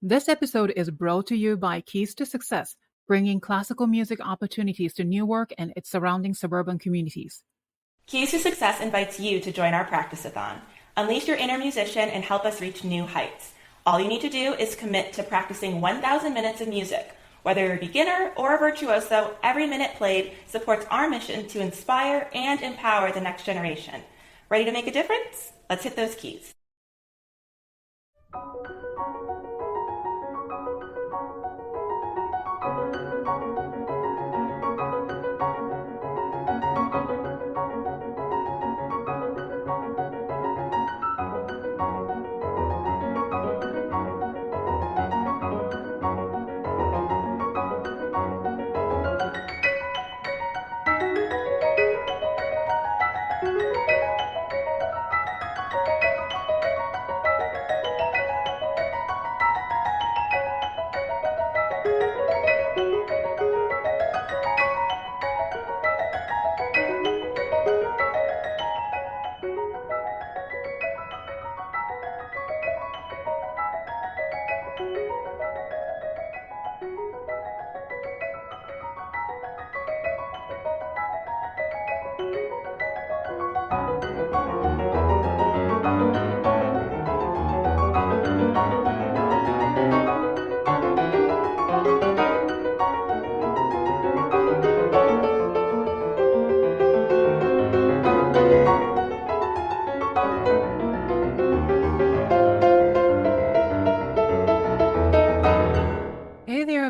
This episode is brought to you by Keys to Success, bringing classical music opportunities to Newark and its surrounding suburban communities. Keys to Success invites you to join our practice-a-thon. Unleash your inner musician and help us reach new heights. All you need to do is commit to practicing 1,000 minutes of music. Whether you're a beginner or a virtuoso, every minute played supports our mission to inspire and empower the next generation. Ready to make a difference? Let's hit those keys.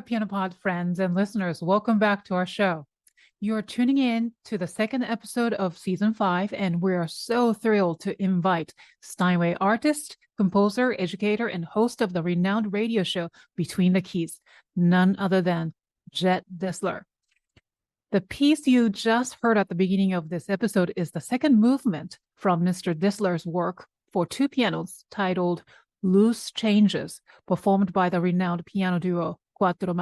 PianoPod friends and listeners, welcome back to our show. You are tuning in to the second episode of Season 5, and we are so thrilled to invite Steinway Artist, composer, educator, and host of the renowned radio show Between the Keys, none other than Jed Distler. The piece you just heard at the beginning of this episode is the second movement from Mr. Distler's work for two pianos titled Loose Changes, performed by the renowned piano duo Quattro.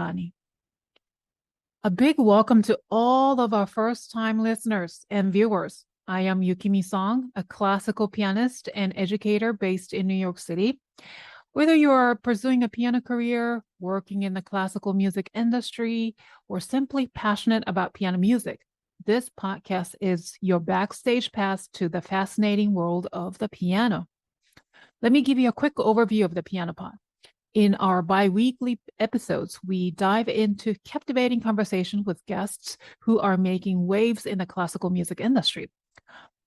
A big welcome to all of our first-time listeners and viewers. I am Yukimi Song, a classical pianist and educator based in New York City. Whether you are pursuing a piano career, working in the classical music industry, or simply passionate about piano music, this podcast is your backstage pass to the fascinating world of the piano. Let me give you a quick overview of the Piano Pod. In our bi-weekly episodes, we dive into captivating conversations with guests who are making waves in the classical music industry.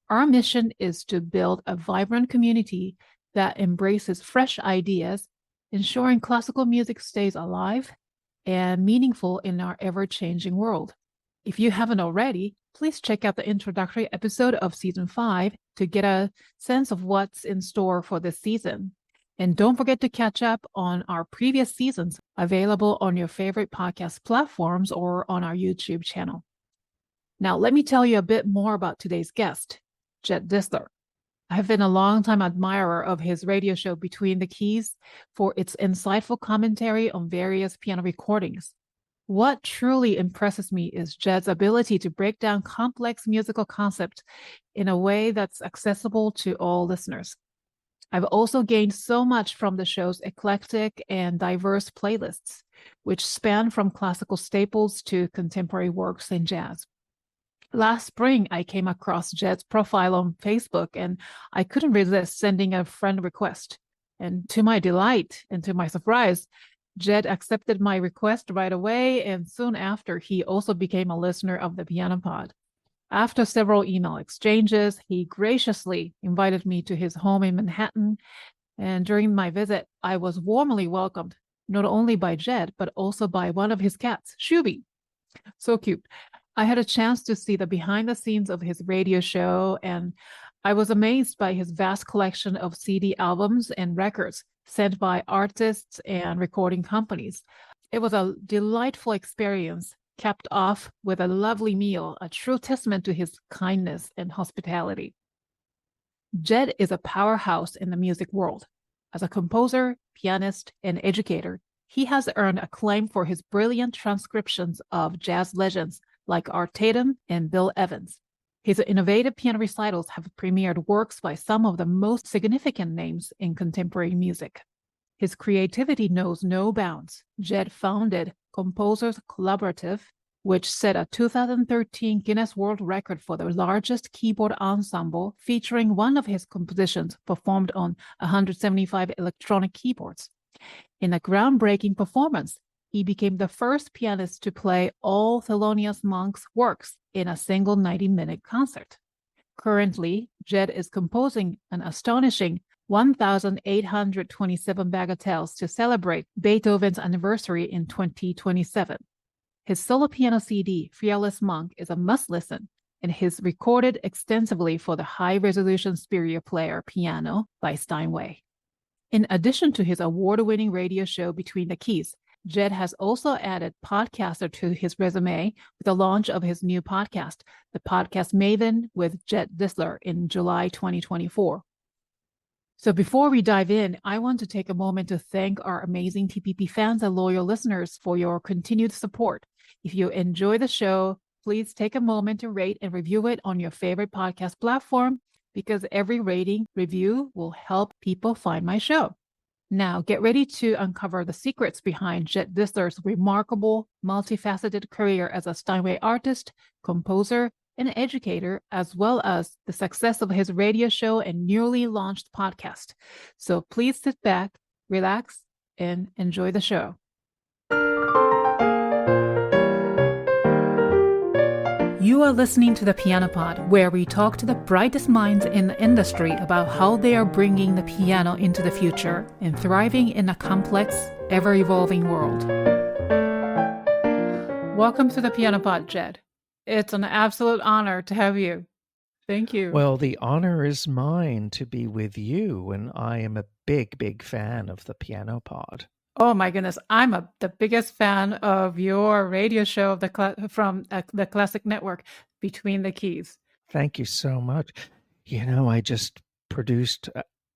Our mission is to build a vibrant community that embraces fresh ideas, ensuring classical music stays alive and meaningful in our ever-changing world. If you haven't already, please check out the introductory episode of Season 5 to get a sense of what's in store for this season. And don't forget to catch up on our previous seasons, available on your favorite podcast platforms or on our YouTube channel. Now, let me tell you a bit more about today's guest, Jed Distler. I have been a longtime admirer of his radio show Between the Keys for its insightful commentary on various piano recordings. What truly impresses me is Jed's ability to break down complex musical concepts in a way that's accessible to all listeners. I've also gained so much from the show's eclectic and diverse playlists, which span from classical staples to contemporary works in jazz. Last spring, I came across Jed's profile on Facebook, and I couldn't resist sending a friend request. And to my delight and to my surprise, Jed accepted my request right away, and soon after, he also became a listener of the Piano Pod. After several email exchanges, he graciously invited me to his home in Manhattan, and during my visit, I was warmly welcomed, not only by Jed, but also by one of his cats, Shubi. So cute. I had a chance to see the behind the scenes of his radio show, and I was amazed by his vast collection of CD albums and records sent by artists and recording companies. It was a delightful experience, capped off with a lovely meal, a true testament to his kindness and hospitality. Jed is a powerhouse in the music world. As a composer, pianist, and educator, he has earned acclaim for his brilliant transcriptions of jazz legends like Art Tatum and Bill Evans. His innovative piano recitals have premiered works by some of the most significant names in contemporary music. His creativity knows no bounds. Jed founded Composers Collaborative, which set a 2013 Guinness World Record for the largest keyboard ensemble, featuring one of his compositions performed on 175 electronic keyboards. In a groundbreaking performance, he became the first pianist to play all Thelonious Monk's works in a single 90-minute concert. Currently, Jed is composing an astonishing 1,827 bagatelles to celebrate Beethoven's anniversary in 2027. His solo piano CD, Fearless Monk, is a must-listen, and is recorded extensively for the high-resolution Superior Player piano by Steinway. In addition to his award-winning radio show Between the Keys, Jed has also added podcaster to his resume with the launch of his new podcast, The Podcast Maven with Jed Distler, in July 2024. So before we dive in, I want to take a moment to thank our amazing TPP fans and loyal listeners for your continued support. If you enjoy the show, please take a moment to rate and review it on your favorite podcast platform, because every rating review will help people find my show. Now, get ready to uncover the secrets behind Jed Distler's remarkable, multifaceted career as a Steinway artist, composer, and educator, as well as the success of his radio show and newly launched podcast. So please sit back, relax, and enjoy the show. You are listening to the Piano Pod, where we talk to the brightest minds in the industry about how they are bringing the piano into the future and thriving in a complex, ever-evolving world. Welcome to the Piano Pod, Jed. It's an absolute honor to have you. Thank you. Well, the honor is mine to be with you, and I am a big, big fan of the Piano Pod. Oh my goodness, I'm the biggest fan of your radio show from the Classic Network, Between the Keys. Thank you so much. You know, I just produced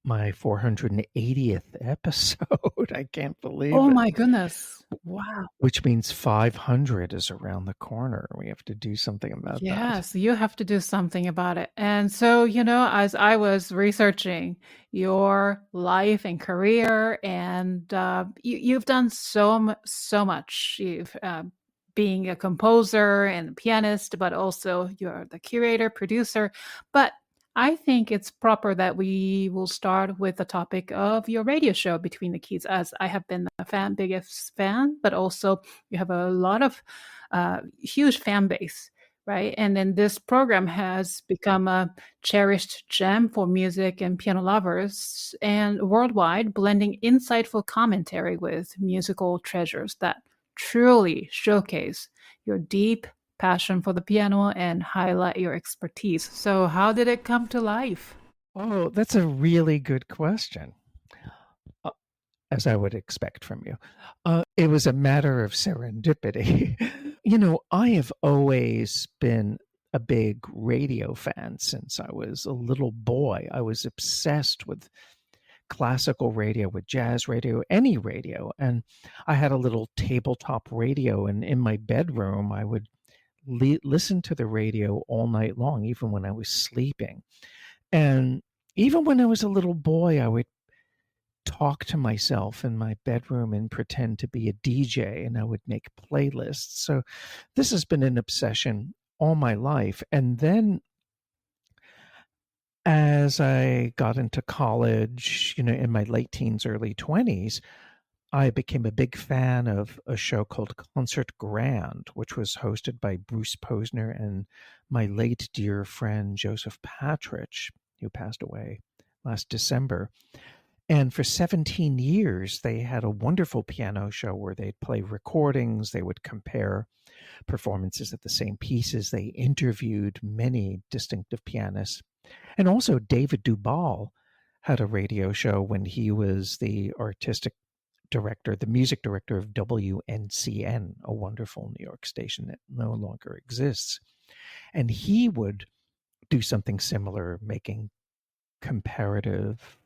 my 480th episode. I can't believe it. Oh my goodness. Wow. Which means 500 is around the corner. We have to do something about that. Yes, you have to do something about it. And so, you know, as I was researching your life and career, and you've done so much. You've being a composer and a pianist, but also you're the curator, producer. But I think it's proper that we will start with the topic of your radio show, Between the Keys, as I have been the biggest fan, but also you have a lot of huge fan base, right? And then this program has become a cherished gem for music and piano lovers and worldwide, blending insightful commentary with musical treasures that truly showcase your deep passion for the piano and highlight your expertise. So how did it come to life? Oh, that's a really good question, as I would expect from you. It was a matter of serendipity. You know, I have always been a big radio fan since I was a little boy. I was obsessed with classical radio, with jazz radio, any radio. And I had a little tabletop radio, and in my bedroom, I would listen to the radio all night long, even when I was sleeping. And even when I was a little boy, I would talk to myself in my bedroom and pretend to be a DJ, and I would make playlists. So this has been an obsession all my life. And then as I got into college, you know, in my late teens, early 20s, I became a big fan of a show called Concert Grand, which was hosted by Bruce Posner and my late dear friend Joseph Patridge, who passed away last December. And for 17 years, they had a wonderful piano show where they'd play recordings, they would compare performances of the same pieces, they interviewed many distinctive pianists. And also David Duvall had a radio show when he was the artistic director, the music director of WNCN, a wonderful New York station that no longer exists. And he would do something similar, making comparative,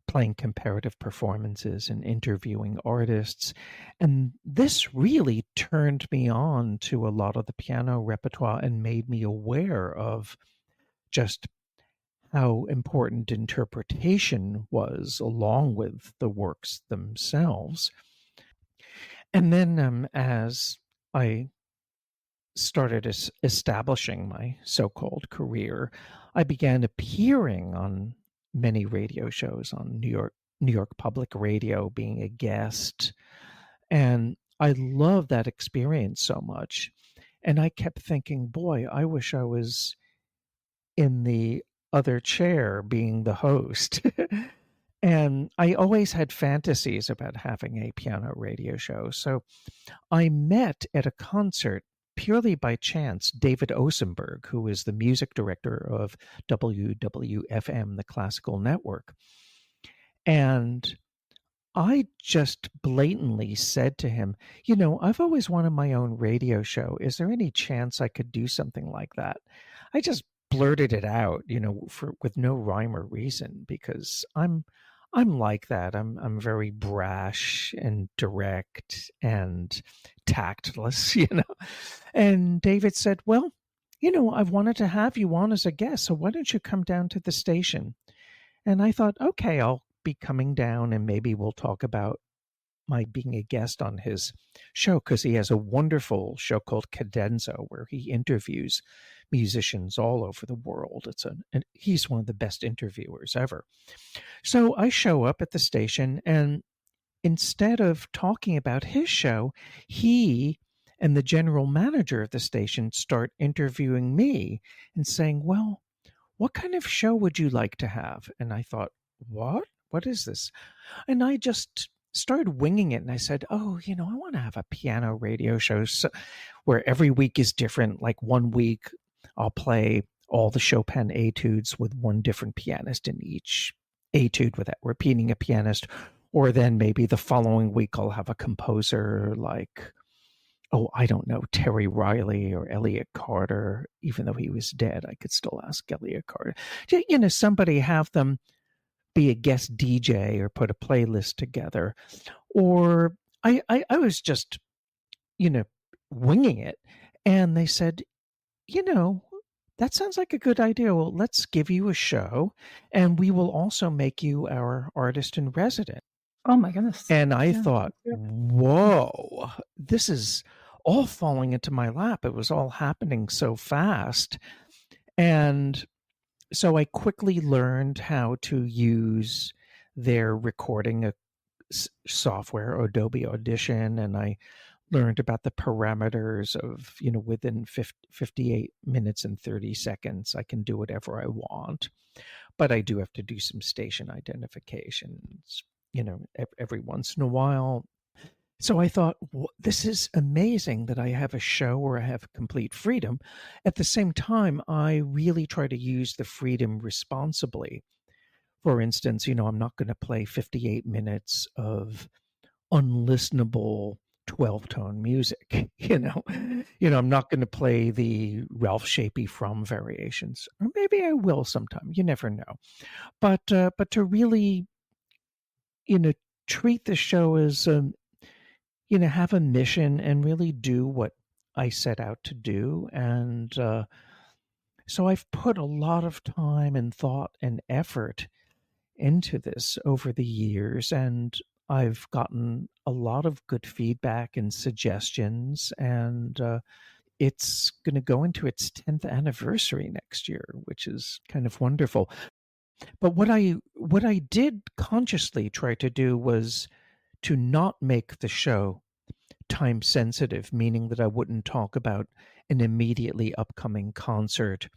playing comparative performances and interviewing artists. And this really turned me on to a lot of the piano repertoire and made me aware of just how important interpretation was along with the works themselves. And then as I started establishing my so-called career, I began appearing on many radio shows on New York Public Radio, being a guest. And I loved that experience so much. And I kept thinking, boy, I wish I was in the other chair being the host. And I always had fantasies about having a piano radio show. So I met at a concert purely by chance David Osenberg, who is the music director of WWFM, the classical network. And I just blatantly said to him, you know, I've always wanted my own radio show. Is there any chance I could do something like that? I just blurted it out, you know, with no rhyme or reason, because I'm like that. I'm very brash and direct and tactless, you know. And David said, well, you know, I've wanted to have you on as a guest, so why don't you come down to the station? And I thought, okay, I'll be coming down and maybe we'll talk about my being a guest on his show, because he has a wonderful show called Cadenza where he interviews musicians all over the world. And he's one of the best interviewers ever. So I show up at the station, and instead of talking about his show, he and the general manager of the station start interviewing me and saying, well, what kind of show would you like to have? And I thought, what? What is this? And I just started winging it. And I said, oh, you know, I want to have a piano radio show where every week is different. Like one week I'll play all the Chopin etudes with one different pianist in each etude without repeating a pianist. Or then maybe the following week I'll have a composer like, oh, I don't know, Terry Riley or Elliott Carter. Even though he was dead, I could still ask Elliott Carter. You know, somebody have them be a guest DJ or put a playlist together. Or I was just, you know, winging it. And they said, you know, that sounds like a good idea. Well, let's give you a show and we will also make you our artist in resident. Oh my goodness. And I thought, whoa, this is all falling into my lap. It was all happening so fast. And so I quickly learned how to use their recording software, Adobe Audition, and I learned about the parameters of, you know, within 58 minutes and 30 seconds, I can do whatever I want. But I do have to do some station identifications, you know, every once in a while. So I thought, this is amazing that I have a show where I have complete freedom. At the same time, I really try to use the freedom responsibly. For instance, you know, I'm not going to play 58 minutes of unlistenable 12-tone music, you know. I'm not going to play the Ralph Shapey From variations, or maybe I will sometime. You never know. But to really, you know, treat the show as you know, have a mission and really do what I set out to do. And so I've put a lot of time and thought and effort into this over the years, and I've gotten a lot of good feedback and suggestions, and it's going to go into its 10th anniversary next year, which is kind of wonderful. But what I did consciously try to do was to not make the show time sensitive, meaning that I wouldn't talk about an immediately upcoming concert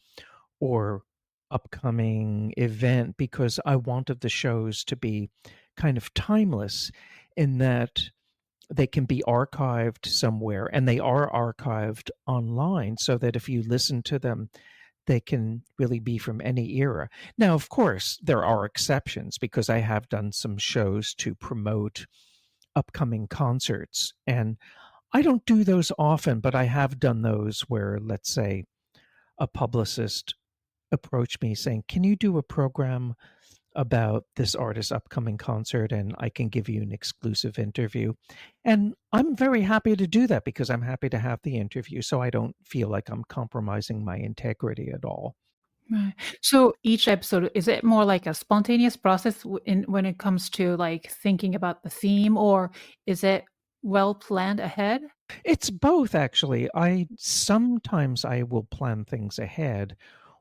or upcoming event, because I wanted the shows to be kind of timeless in that they can be archived somewhere, and they are archived online, so that if you listen to them, they can really be from any era. Now, of course, there are exceptions, because I have done some shows to promote upcoming concerts, and I don't do those often, but I have done those where, let's say, a publicist approached me saying, can you do a program about this artist's upcoming concert, and I can give you an exclusive interview? And I'm very happy to do that, because I'm happy to have the interview, so I don't feel like I'm compromising my integrity at all. Right. So each episode, is it more like a spontaneous process when it comes to like thinking about the theme, or is it well planned ahead? It's both, actually. Sometimes I will plan things ahead,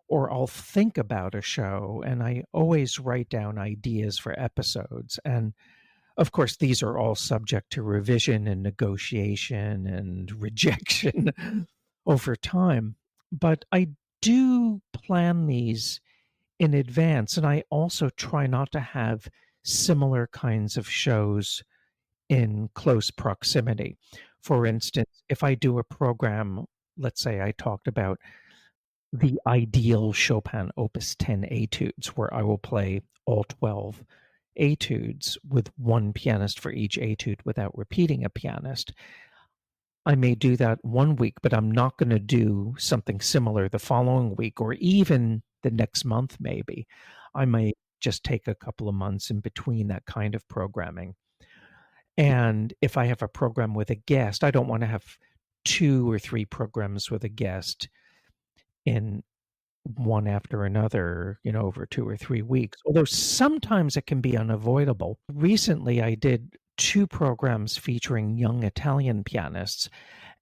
or I'll think about a show, and I always write down ideas for episodes. And of course, these are all subject to revision and negotiation and rejection over time. But I do plan these in advance, and I also try not to have similar kinds of shows in close proximity. For instance, if I do a program, let's say I talked about the ideal Chopin Opus 10 etudes, where I will play all 12 etudes with one pianist for each etude without repeating a pianist. I may do that one week, but I'm not going to do something similar the following week or even the next month, maybe. I may just take a couple of months in between that kind of programming. And if I have a program with a guest, I don't want to have 2 or 3 programs with a guest in one after another, over 2 or 3 weeks, although sometimes it can be unavoidable. Recently, I did 2 programs featuring young Italian pianists,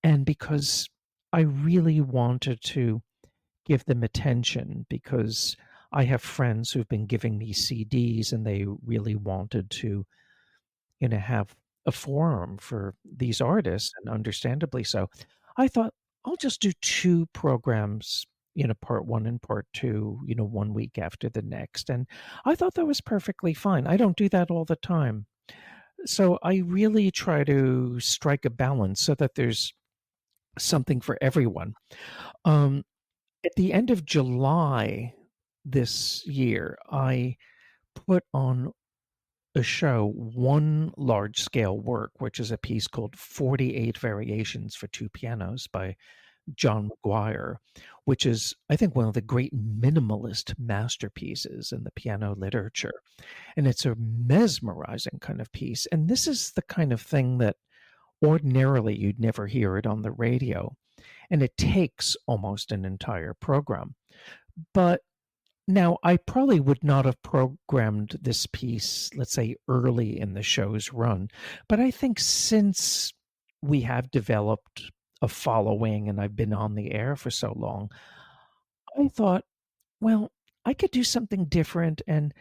and because I really wanted to give them attention, because I have friends who've been giving me CDs and they really wanted to, have a forum for these artists, and understandably so, I thought I'll just do 2 programs, part 1 and part 2, one week after the next. And I thought that was perfectly fine. I don't do that all the time. So I really try to strike a balance so that there's something for everyone. At the end of July this year, I put on a show, one large scale work, which is a piece called 48 Variations for Two Pianos by John McGuire, which is, I think, one of the great minimalist masterpieces in the piano literature. And it's a mesmerizing kind of piece. And this is the kind of thing that ordinarily you'd never hear it on the radio. And it takes almost an entire program. But now, I probably would not have programmed this piece, let's say, early in the show's run. But I think since we have developed a following and I've been on the air for so long, I thought, well, I could do something different. And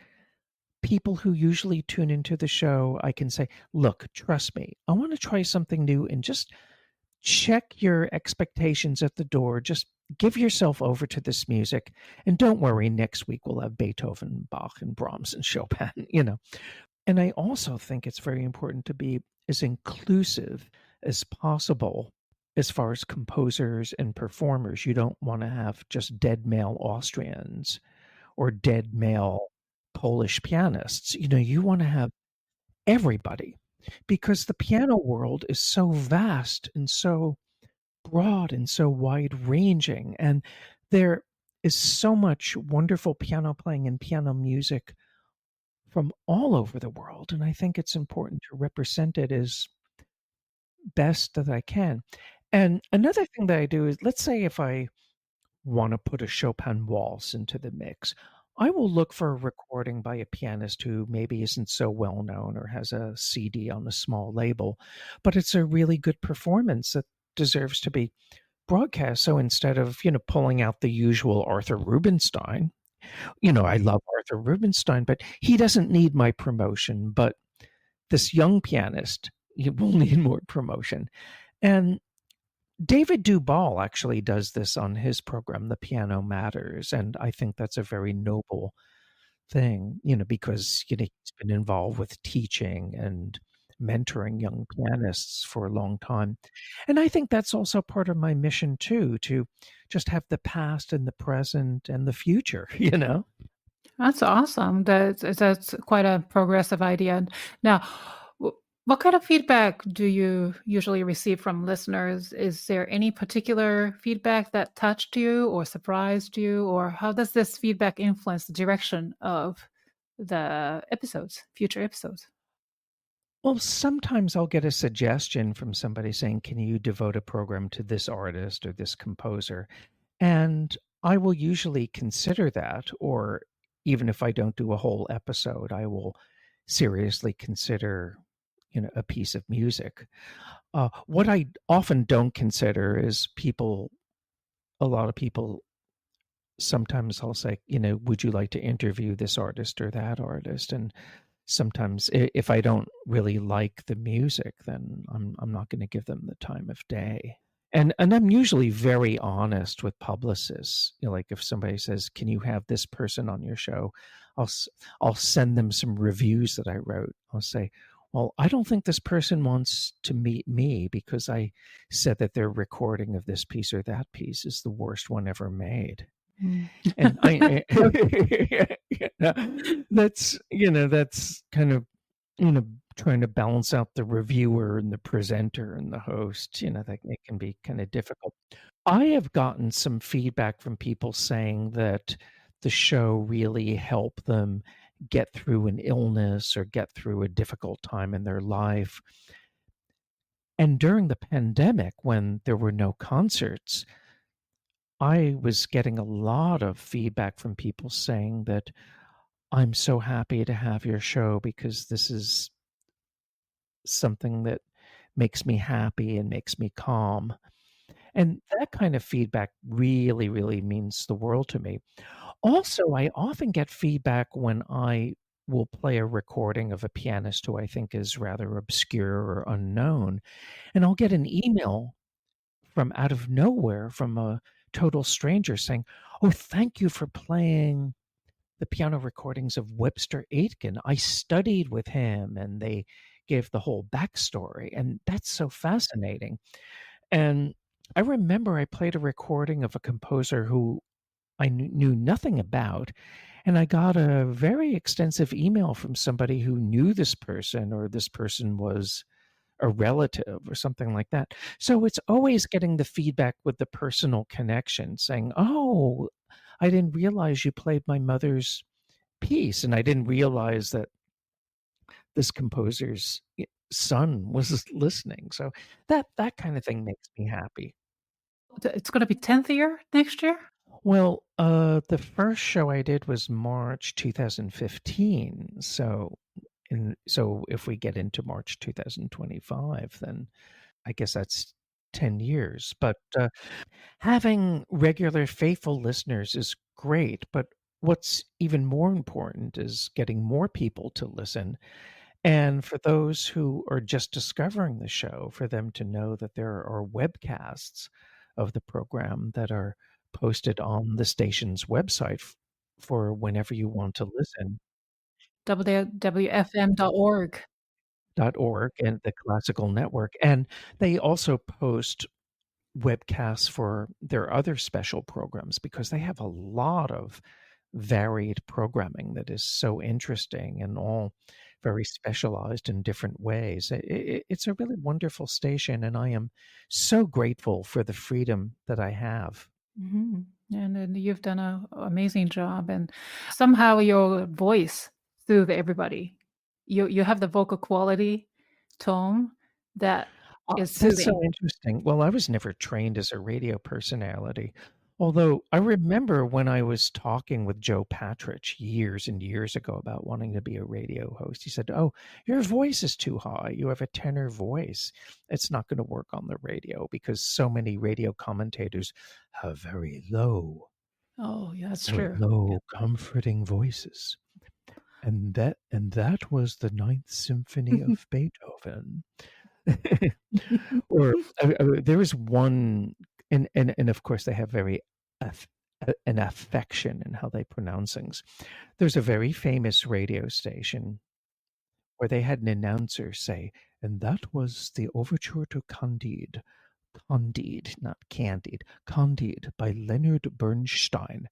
people who usually tune into the show, I can say, look, trust me, I want to try something new, and just check your expectations at the door. Just give yourself over to this music, and don't worry, next week we'll have Beethoven, Bach, and Brahms and Chopin, And I also think it's very important to be as inclusive as possible as far as composers and performers. You don't want to have just dead male Austrians or dead male Polish pianists. You want to have everybody, because the piano world is so vast and so broad and so wide ranging, and there is so much wonderful piano playing and piano music from all over the world, and I think it's important to represent it as best that I can. And another thing that I do is, let's say if I want to put a Chopin waltz into the mix, I will look for a recording by a pianist who maybe isn't so well known or has a CD on a small label, but it's a really good performance that deserves to be broadcast. So instead of, pulling out the usual Arthur Rubinstein, I love Arthur Rubinstein, but he doesn't need my promotion. But this young pianist, he will need more promotion. And David Duvall actually does this on his program, The Piano Matters, and I think that's a very noble thing, because he's been involved with teaching and mentoring young pianists for a long time. And I think that's also part of my mission too, to just have the past and the present and the future. That's awesome. That's quite a progressive idea. Now, what kind of feedback do you usually receive from listeners? Is there any particular feedback that touched you or surprised you, or how does this feedback influence the direction of the future episodes? Well, sometimes I'll get a suggestion from somebody saying, can you devote a program to this artist or this composer? And I will usually consider that, or even if I don't do a whole episode, I will seriously consider, a piece of music. What I often don't consider is a lot of people, sometimes I'll say, would you like to interview this artist or that artist? And sometimes if I don't really like the music, then I'm not going to give them the time of day. And I'm usually very honest with publicists. Like if somebody says, "Can you have this person on your show?" I'll send them some reviews that I wrote. I'll say, "Well, I don't think this person wants to meet me because I said that their recording of this piece or that piece is the worst one ever made." And that's kind of, trying to balance out the reviewer and the presenter and the host, that it can be kind of difficult. I have gotten some feedback from people saying that the show really helped them get through an illness or get through a difficult time in their life. And during the pandemic, when there were no concerts, I was getting a lot of feedback from people saying that I'm so happy to have your show because this is something that makes me happy and makes me calm. And that kind of feedback really, really means the world to me. Also, I often get feedback when I will play a recording of a pianist who I think is rather obscure or unknown, and I'll get an email from out of nowhere from a total stranger saying, "Oh, thank you for playing the piano recordings of Webster Aitken. I studied with him," and they gave the whole backstory, and that's so fascinating. And I remember I played a recording of a composer who I knew nothing about, and I got a very extensive email from somebody who knew this person, or this person was a relative or something like that. So it's always getting the feedback with the personal connection, saying, "Oh, I didn't realize you played my mother's piece, and I didn't realize that this composer's son was listening." So that kind of thing makes me happy. It's going to be 10th year next year? Well, the first show I did was March 2015. So if we get into March 2025, then I guess that's 10 years. But having regular, faithful listeners is great. But what's even more important is getting more people to listen. And for those who are just discovering the show, for them to know that there are webcasts of the program that are posted on the station's website for whenever you want to listen. WWFM.org. .org and the Classical Network. And they also post webcasts for their other special programs because they have a lot of varied programming that is so interesting and all very specialized in different ways. It's a really wonderful station, and I am so grateful for the freedom that I have. Mm-hmm. And you've done an amazing job, and somehow your voice soothes everybody. You have the vocal quality, tone that is That's so soothing. interesting. Well, I was never trained as a radio personality. Although I remember when I was talking with Joe Patridge years and years ago about wanting to be a radio host, he said, "Oh, your voice is too high. You have a tenor voice. It's not going to work on the radio because so many radio commentators have Oh, yeah, that's very true. low, comforting voices." And that was the Ninth Symphony of Beethoven. Or there was one, and of course they have very an affection in how they pronounce things. There's a very famous radio station where they had an announcer say, "And that was the overture to Candide, not Candide, Candide by Leonard Bernstein."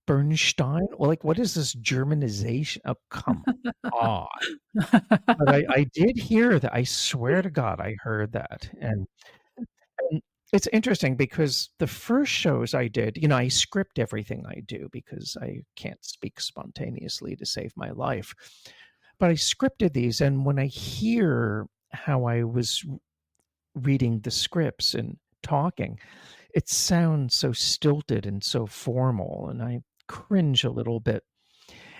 Bernstein? Well, like, what is this Germanization? Oh, come on. But I did hear that. I swear to God, I heard that. And it's interesting because the first shows I did, I script everything I do because I can't speak spontaneously to save my life. But I scripted these, and when I hear how I was reading the scripts and talking, it sounds so stilted and so formal, and I cringe a little bit.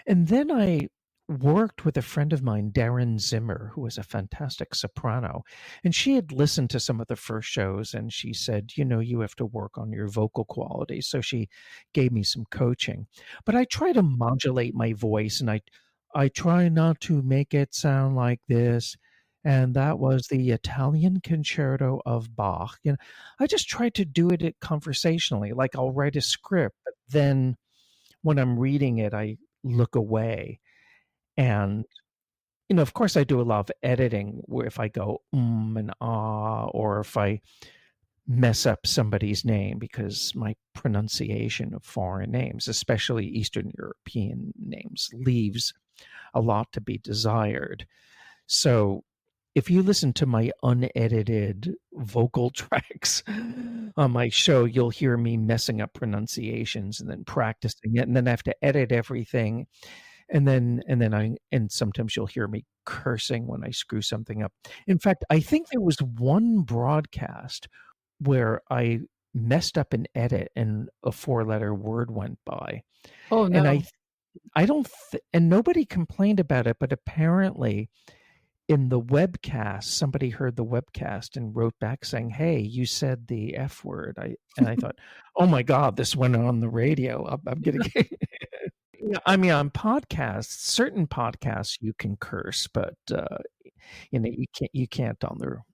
And then I worked with a friend of mine, Darren Zimmer, who was a fantastic soprano. And she had listened to some of the first shows and she said, you have to work on your vocal quality. So she gave me some coaching. But I try to modulate my voice and I try not to make it sound like this. And that was the Italian Concerto of Bach. I just try to do it conversationally. Like I'll write a script, but then when I'm reading it, I look away. And, of course, I do a lot of editing where if I go and ah, or if I mess up somebody's name because my pronunciation of foreign names, especially Eastern European names, leaves a lot to be desired. So if you listen to my unedited vocal tracks on my show, you'll hear me messing up pronunciations and then practicing it, and then I have to edit everything. And sometimes you'll hear me cursing when I screw something up. In fact, I think there was one broadcast where I messed up an edit and a 4-letter word went by. Oh no. And I don't and nobody complained about it, but apparently in the webcast, somebody heard the webcast and wrote back saying, "Hey, you said the F word." I thought, "Oh my God, this went on the radio. I'm going to get." I mean, on podcasts, certain podcasts you can curse, but you can't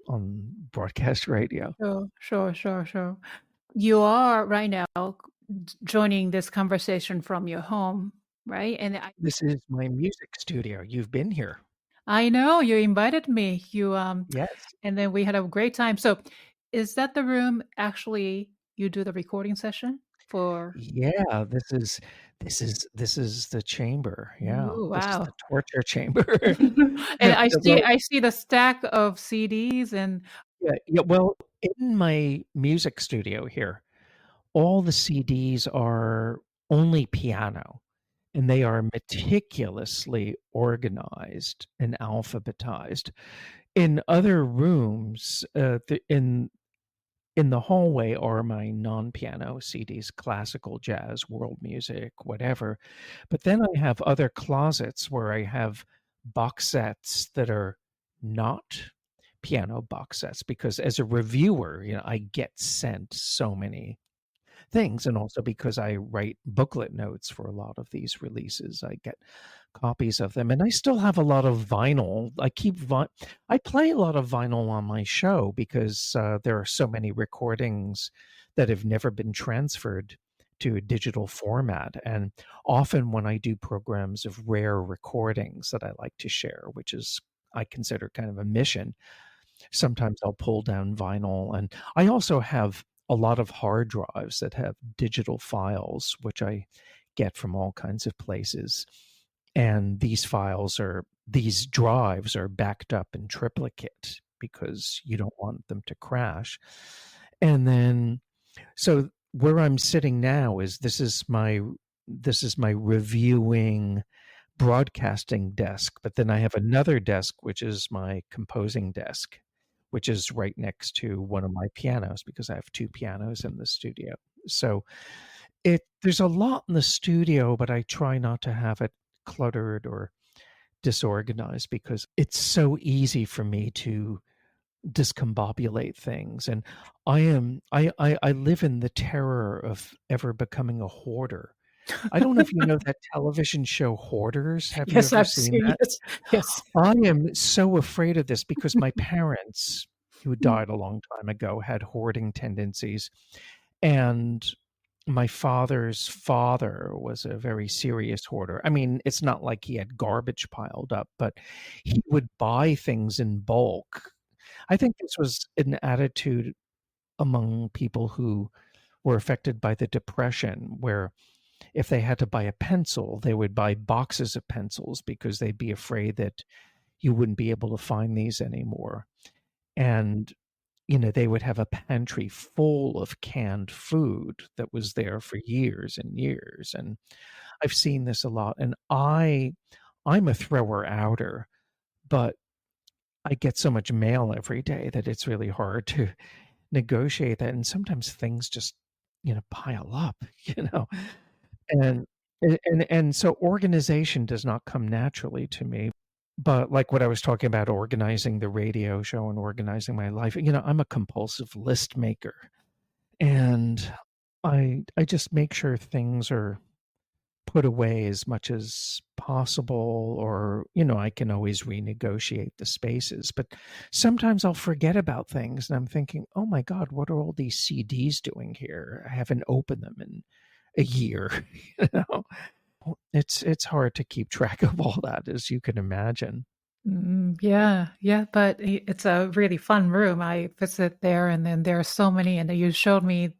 on broadcast radio. Sure. You are right now joining this conversation from your home, right? And This is my music studio. You've been here. I know you invited me. Yes. And then we had a great time. So, is that the room actually you do the recording session for? Yeah, this is the chamber. Yeah, Ooh, this is wow. the torture chamber. And Well, I see the stack of CDs and yeah. Well, in my music studio here, all the CDs are only piano, and they are meticulously organized and alphabetized. In other rooms, in the hallway are my non-piano CDs, classical, jazz, world music, whatever. But then I have other closets where I have box sets that are not piano box sets because as a reviewer, I get sent so many things, and also because I write booklet notes for a lot of these releases, I get copies of them. And I still have a lot of vinyl. I play a lot of vinyl on my show because there are so many recordings that have never been transferred to a digital format. And often when I do programs of rare recordings that I like to share, which is I consider kind of a mission, sometimes I'll pull down vinyl. And I also have a lot of hard drives that have digital files, which I get from all kinds of places. And these drives are backed up in triplicate because you don't want them to crash. And then, so where I'm sitting now this is my reviewing broadcasting desk, but then I have another desk, which is my composing desk, which is right next to one of my pianos because I have 2 pianos in the studio. So there's a lot in the studio, but I try not to have it cluttered or disorganized because it's so easy for me to discombobulate things. And I live in the terror of ever becoming a hoarder. I don't know if you know that television show Hoarders. Have you yes, ever I've seen seen that? yes. I am so afraid of this because my parents, who died a long time ago, had hoarding tendencies. And my father's father was a very serious hoarder. I mean, it's not like he had garbage piled up, but he would buy things in bulk. I think this was an attitude among people who were affected by the Depression, where if they had to buy a pencil, they would buy boxes of pencils because they'd be afraid that you wouldn't be able to find these anymore. And, they would have a pantry full of canned food that was there for years and years. And I've seen this a lot. And I'm a thrower outer, but I get so much mail every day that it's really hard to negotiate that. And sometimes things just, pile up, and so organization does not come naturally to me. But like what I was talking about, organizing the radio show and organizing my life, I'm a compulsive list maker. And I just make sure things are put away as much as possible, or I can always renegotiate the spaces, but sometimes I'll forget about things and I'm thinking, oh my god, what are all these CDs doing here? I haven't opened them in a year. It's hard to keep track of all that, as you can imagine. Yeah, yeah, but it's a really fun room. I visit there, and then there are so many, and you showed me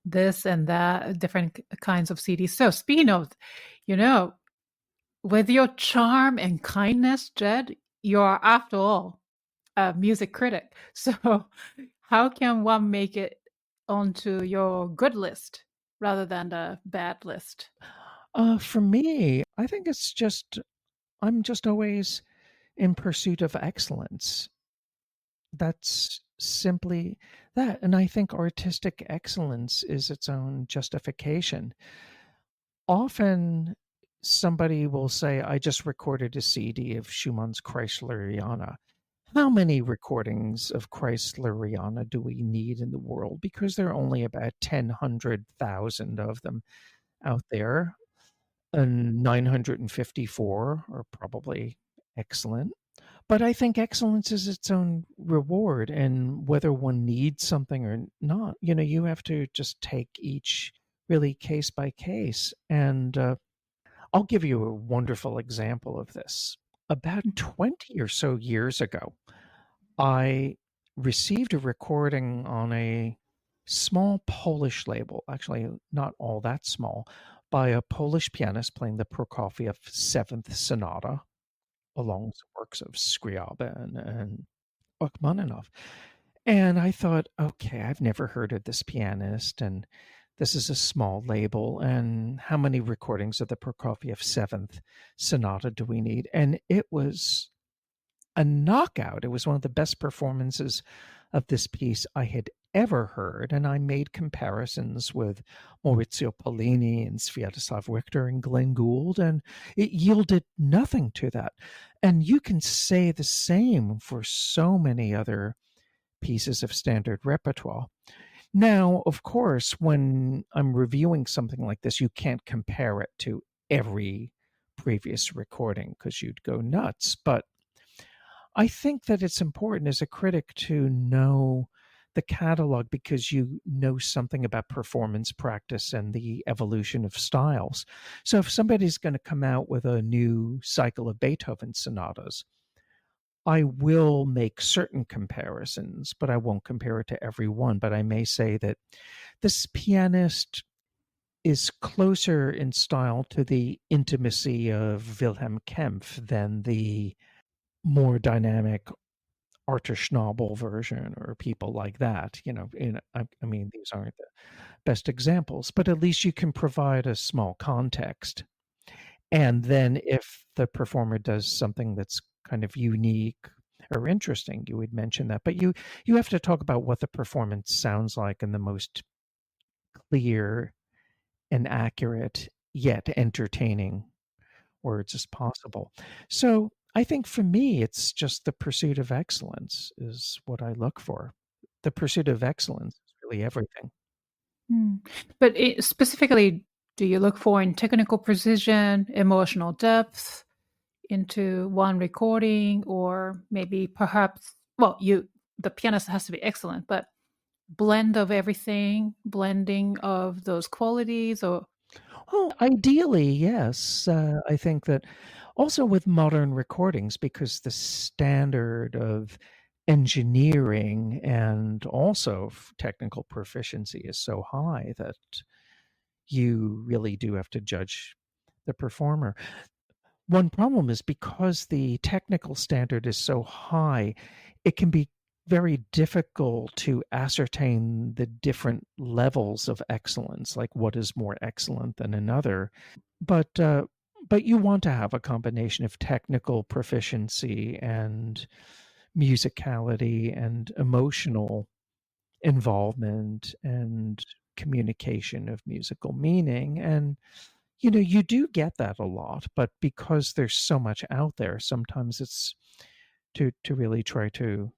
this and that, different kinds of CDs. So speaking of, you know, with your charm and kindness, Jed, you're after all a music critic. So how can one make it onto your good list rather than the bad list? For me, I think I'm just always in pursuit of excellence. That's simply that. And I think artistic excellence is its own justification. Often somebody will say, I just recorded a CD of Schumann's Kreisleriana. How many recordings of Kreisleriana do we need in the world? Because there are only about 100,000 of them out there, and 954 are probably excellent. But I think excellence is its own reward, and whether one needs something or not, you have to just take each really case by case. And I'll give you a wonderful example of this. About 20 or so years ago, I received a recording on a small Polish label, actually not all that small, by a Polish pianist playing the Prokofiev Seventh Sonata, along with works of Scriabin and Rachmaninoff. And I thought, okay, I've never heard of this pianist, and this is a small label, and how many recordings of the Prokofiev Seventh Sonata do we need? And it was a knockout. It was one of the best performances of this piece I had ever heard, and I made comparisons with Maurizio Pollini and Sviatoslav Richter and Glenn Gould, and it yielded nothing to that. And you can say the same for so many other pieces of standard repertoire. Now, of course, when I'm reviewing something like this, you can't compare it to every previous recording because you'd go nuts. But I think that it's important as a critic to know the catalog, because you know something about performance practice and the evolution of styles. So if somebody's going to come out with a new cycle of Beethoven sonatas, I will make certain comparisons, but I won't compare it to every one. But I may say that this pianist is closer in style to the intimacy of Wilhelm Kempff than the more dynamic Arthur Schnabel version or people like that. I mean, these aren't the best examples, but at least you can provide a small context. And then if the performer does something that's kind of unique or interesting, you would mention that. But you have to talk about what the performance sounds like in the most clear and accurate yet entertaining words as possible. So I think for me, it's just the pursuit of excellence is what I look for. The pursuit of excellence is really everything. But specifically, do you look for in technical precision, emotional depth into one recording, or maybe perhaps, well, the pianist has to be excellent, but blend of everything, blending of those qualities, or Well, ideally, yes. I think that also with modern recordings, because the standard of engineering and also technical proficiency is so high that you really do have to judge the performer. One problem is because the technical standard is so high, it can be very difficult to ascertain the different levels of excellence, like what is more excellent than another. But you want to have a combination of technical proficiency and musicality and emotional involvement and communication of musical meaning. And you do get that a lot, but because there's so much out there, sometimes it's to really try to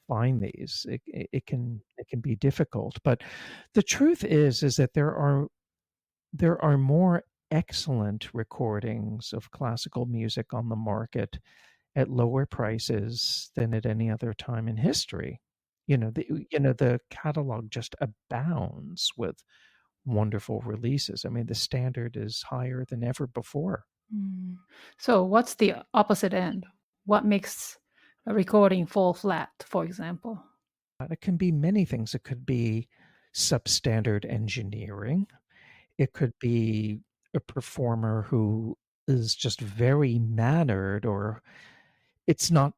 find these. It can be difficult, but the truth is that there are more excellent recordings of classical music on the market at lower prices than at any other time in history. The catalog just abounds with wonderful releases. I mean, the standard is higher than ever before. So what's the opposite end? What makes a recording fall flat, for example? It can be many things. It could be substandard engineering. It could be a performer who is just very mannered, or it's not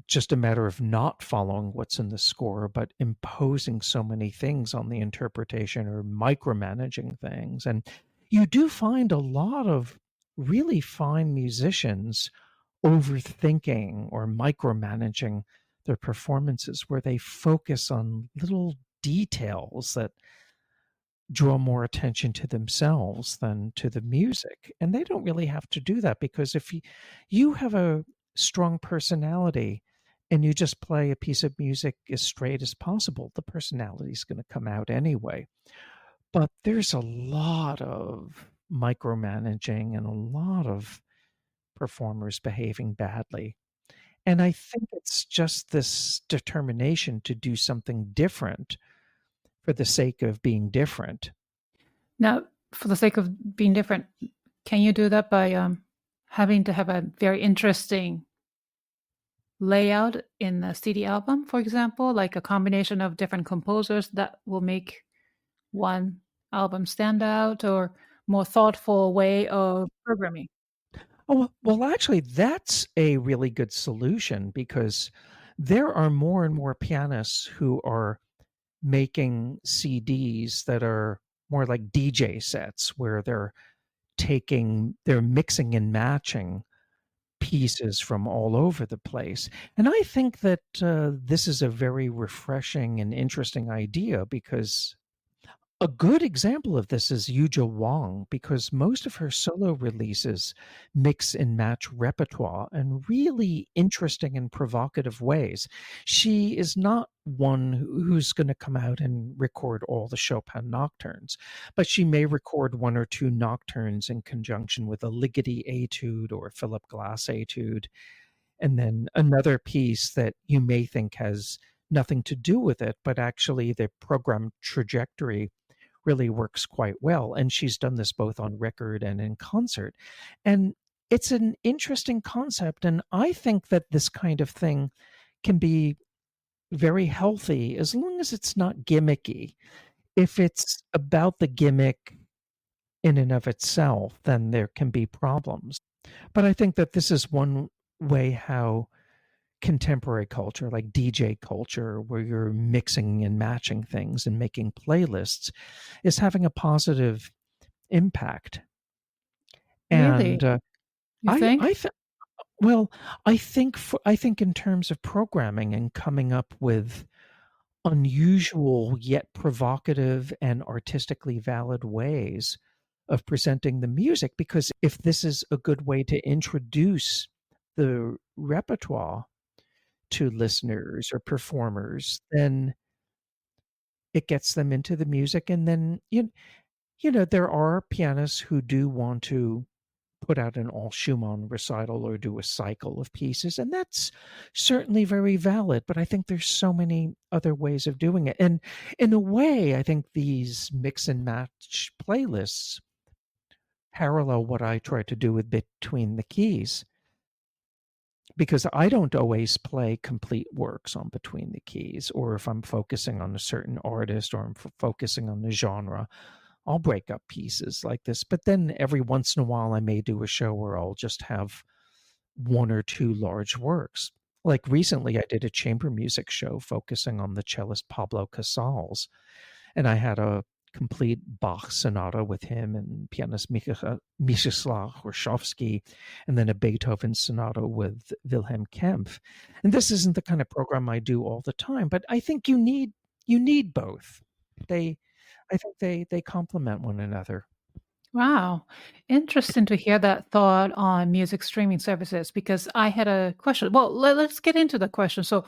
just a matter of not following what's in the score, but imposing so many things on the interpretation or micromanaging things. And you do find a lot of really fine musicians overthinking or micromanaging their performances, where they focus on little details that draw more attention to themselves than to the music. And they don't really have to do that, because if you have a strong personality and you just play a piece of music as straight as possible, the personality is going to come out anyway. But there's a lot of micromanaging and a lot of performers behaving badly. And I think it's just this determination to do something different for the sake of being different. Now, for the sake of being different, can you do that by having to have a very interesting layout in a CD album, for example, like a combination of different composers that will make one album stand out, or more thoughtful way of programming? Oh, well, actually, that's a really good solution, because there are more and more pianists who are making CDs that are more like DJ sets, where they're mixing and matching pieces from all over the place. And I think that this is a very refreshing and interesting idea, because a good example of this is Yuja Wang, because most of her solo releases mix and match repertoire in really interesting and provocative ways. She is not one who's going to come out and record all the Chopin nocturnes, but she may record one or two nocturnes in conjunction with a Ligeti etude or Philip Glass etude, and then another piece that you may think has nothing to do with it, but actually the program trajectory really works quite well. And she's done this both on record and in concert. And it's an interesting concept. And I think that this kind of thing can be very healthy as long as it's not gimmicky. If it's about the gimmick in and of itself, then there can be problems. But I think that this is one way how contemporary culture, like DJ culture, where you're mixing and matching things and making playlists, is having a positive impact. Really? And You think? I think in terms of programming and coming up with unusual yet provocative and artistically valid ways of presenting the music, because if this is a good way to introduce the repertoire to listeners or performers, then it gets them into the music. And then there are pianists who do want to put out an all Schumann recital or do a cycle of pieces, and that's certainly very valid. But I think there's so many other ways of doing it, and in a way, I think these mix and match playlists parallel what I try to do with Between the Keys, because I don't always play complete works on Between the Keys, or if I'm focusing on a certain artist or I'm focusing on the genre, I'll break up pieces like this. But then every once in a while, I may do a show where I'll just have one or two large works. Like recently, I did a chamber music show focusing on the cellist Pablo Casals, and I had a complete Bach sonata with him and pianist Mieczysław Rzewski, and then a Beethoven sonata with Wilhelm Kempff. And this isn't the kind of program I do all the time, but I think you need you need both. I think they complement one another. Wow. Interesting to hear that thought on music streaming services because I had a question. Well, let's get into the question. So,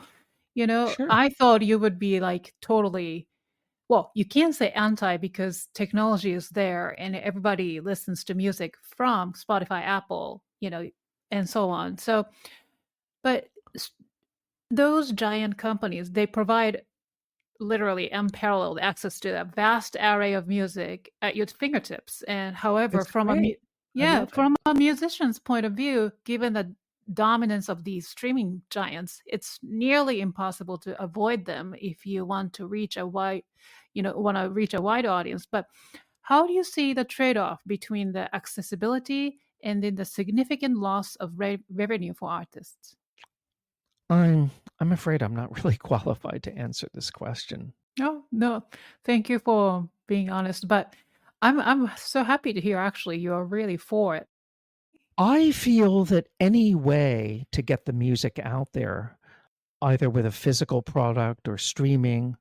Sure. I thought you would be like totally, well, you can't say anti because technology is there and everybody listens to music from Spotify, Apple, and so on. So, but s- those giant companies, they provide literally unparalleled access to a vast array of music at your fingertips. And however, It's great. I love it. from a musician's point of view, given the dominance of these streaming giants, it's nearly impossible to avoid them if you want to reach a wide audience. But how do you see the trade-off between the accessibility and then the significant loss of revenue for artists? I'm afraid I'm not really qualified to answer this question. No, no. Thank you for being honest, but I'm so happy to hear actually you're really for it. I feel that any way to get the music out there, either with a physical product or streaming,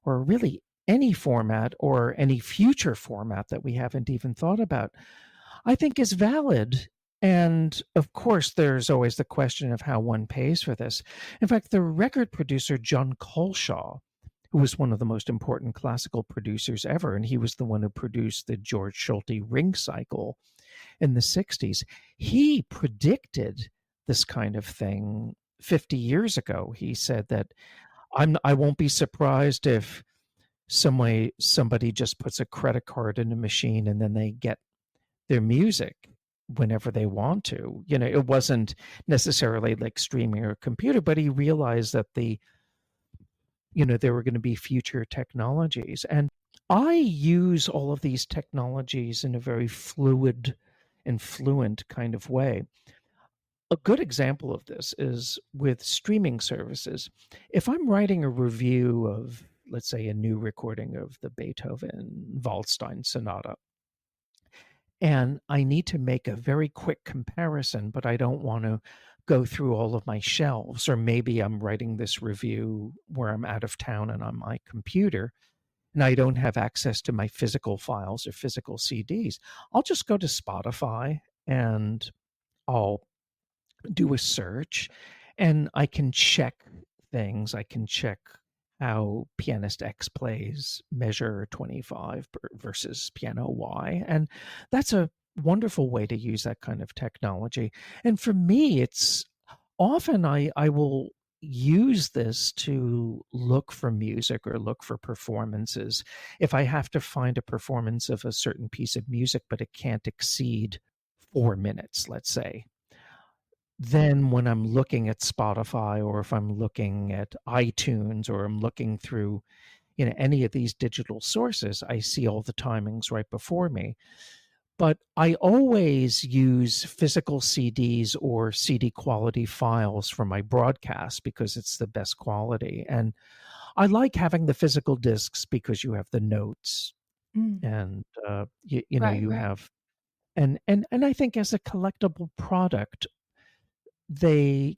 or really any format or any future format that we haven't even thought about, I think is valid. And of course, there's always the question of how one pays for this. In fact, the record producer John Colshaw, who was one of the most important classical producers ever, and he was the one who produced the George Solti ring cycle in the 60s, he predicted this kind of thing 50 years ago. He said that I won't be surprised if somebody just puts a credit card in a machine and then they get their music whenever they want to. It wasn't necessarily like streaming or a computer, but he realized that there were going to be future technologies. And I use all of these technologies in a very fluid and fluent kind of way. A good example of this is with streaming services. If I'm writing a review of, let's say, a new recording of the Beethoven Waldstein Sonata, and I need to make a very quick comparison, but I don't want to go through all of my shelves, or maybe I'm writing this review where I'm out of town and on my computer, and I don't have access to my physical files or physical CDs. I'll just go to Spotify and I'll do a search and I can check things. I can check how pianist X plays measure 25 versus piano Y. And that's a wonderful way to use that kind of technology. And for me, it's often I will use this to look for music or look for performances. If I have to find a performance of a certain piece of music, but it can't exceed 4 minutes, let's say, then when I'm looking at Spotify or if I'm looking at iTunes or I'm looking through any of these digital sources, I see all the timings right before me. But I always use physical CDs or CD quality files for my broadcast because it's the best quality. And I like having the physical discs because you have the notes Mm, and right, you right. have and I think as a collectible product, they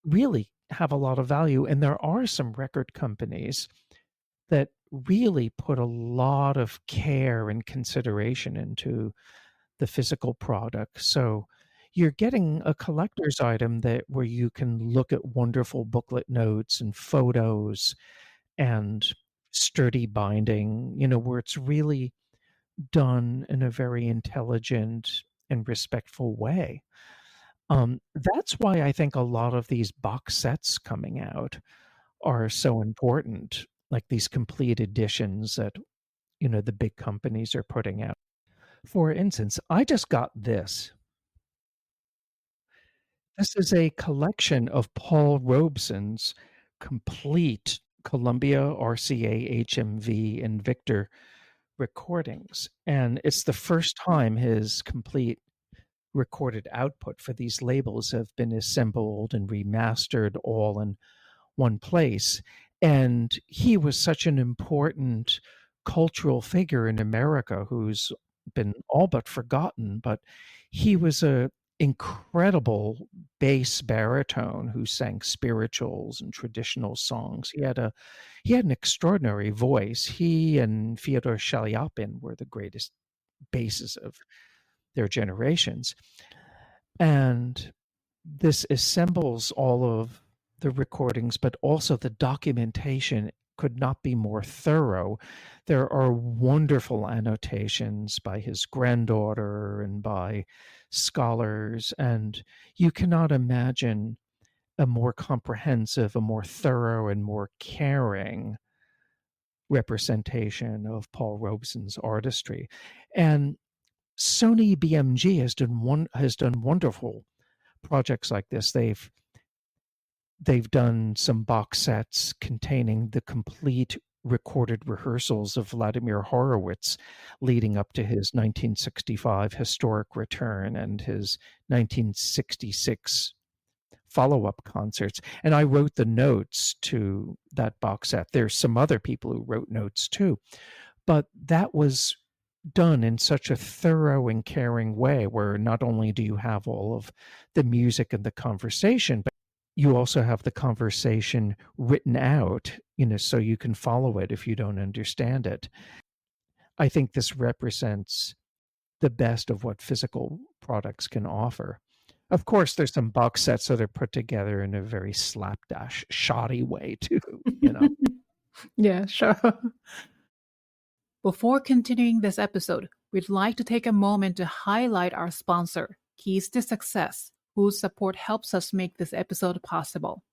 really have a lot of value. And there are some record companies that really put a lot of care and consideration into the physical product. So you're getting a collector's item where you can look at wonderful booklet notes and photos and sturdy binding, where it's really done in a very intelligent and respectful way. That's why I think a lot of these box sets coming out are so important, like these complete editions that, the big companies are putting out. For instance, I just got this. This is a collection of Paul Robeson's complete Columbia, RCA, HMV, and Victor recordings. And it's the first time his complete recorded output for these labels have been assembled and remastered all in one place. And he was such an important cultural figure in America who's been all but forgotten, but he was incredible bass baritone who sang spirituals and traditional songs. He had an extraordinary voice. He and Fyodor Shaliapin were the greatest basses of their generations. And this assembles all of the recordings, but also the documentation could not be more thorough. There are wonderful annotations by his granddaughter and by scholars, and you cannot imagine a more comprehensive, a more thorough, and more caring representation of Paul Robeson's artistry. And Sony BMG has done wonderful projects like this. They've done some box sets containing the complete recorded rehearsals of Vladimir Horowitz leading up to his 1965 historic return and his 1966 follow-up concerts. And I wrote the notes to that box set. There's some other people who wrote notes too, but that was done in such a thorough and caring way where not only do you have all of the music and the conversation, but you also have the conversation written out, so you can follow it if you don't understand it. I think this represents the best of what physical products can offer. Of course, there's some box sets that are put together in a very slapdash, shoddy way too, Yeah, sure. Before continuing this episode, we'd like to take a moment to highlight our sponsor, Keys to Success, whose support helps us make this episode possible.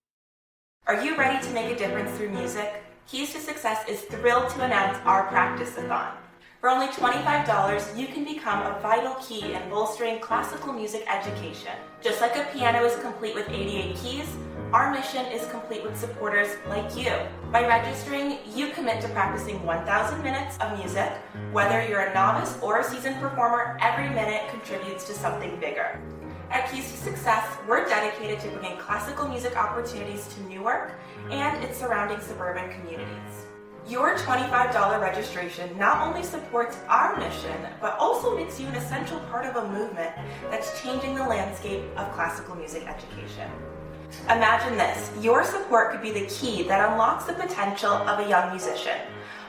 Are you ready to make a difference through music? Keys to Success is thrilled to announce our practice-a-thon. For only $25, you can become a vital key in bolstering classical music education. Just like a piano is complete with 88 keys, our mission is complete with supporters like you. By registering, you commit to practicing 1,000 minutes of music. Whether you're a novice or a seasoned performer, every minute contributes to something bigger. At Keys to Success, we're dedicated to bringing classical music opportunities to Newark and its surrounding suburban communities. Your $25 registration not only supports our mission, but also makes you an essential part of a movement that's changing the landscape of classical music education. Imagine this: your support could be the key that unlocks the potential of a young musician,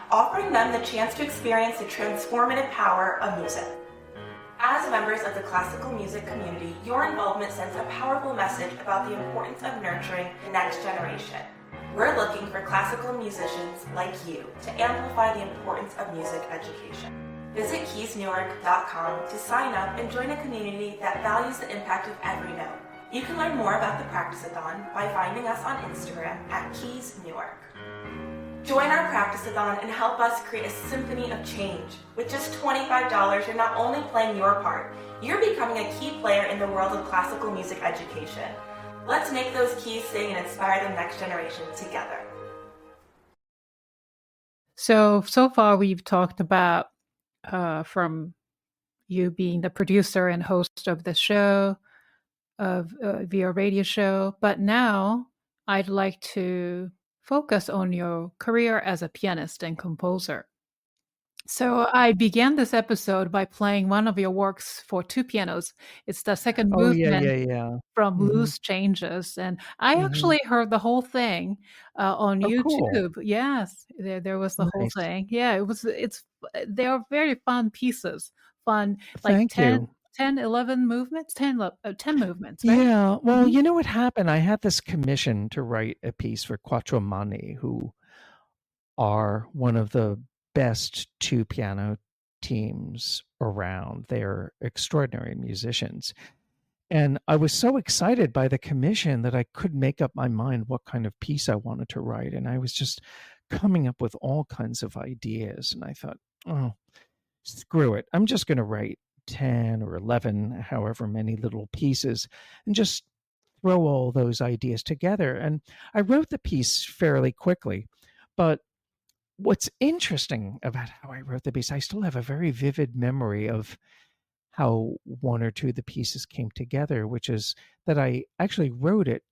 offering them the chance to experience the transformative power of music. As members of the classical music community, your involvement sends a powerful message about the importance of nurturing the next generation. We're looking for classical musicians like you to amplify the importance of music education. Visit keysnewark.com to sign up and join a community that values the impact of every note. You can learn more about the Practice-a-thon by finding us on Instagram at keysnewark. Join our Practice-a-thon and help us create a symphony of change. With just $25, you're not only playing your part, you're becoming a key player in the world of classical music education. Let's make those keys sing and inspire the next generation together. So far we've talked about from you being the producer and host of the show, of via radio show, but now I'd like to focus on your career as a pianist and composer. So I began this episode by playing one of your works for two pianos. It's the second movement from Loose Changes, and I actually heard the whole thing on YouTube. Cool. Yes, there was the whole thing. Yeah, they are very fun pieces. Fun, like 10, 11 movements, 10 movements, right? Yeah, well, you know what happened? I had this commission to write a piece for Quattro, who are one of the best two piano teams around. They're extraordinary musicians. And I was so excited by the commission that I couldn't make up my mind what kind of piece I wanted to write. And I was just coming up with all kinds of ideas. And I thought, oh, screw it. I'm just going to write 10 or 11, however many little pieces, and just throw all those ideas together. And I wrote the piece fairly quickly. But what's interesting about how I wrote the piece, I still have a very vivid memory of how one or two of the pieces came together, which is that I actually wrote it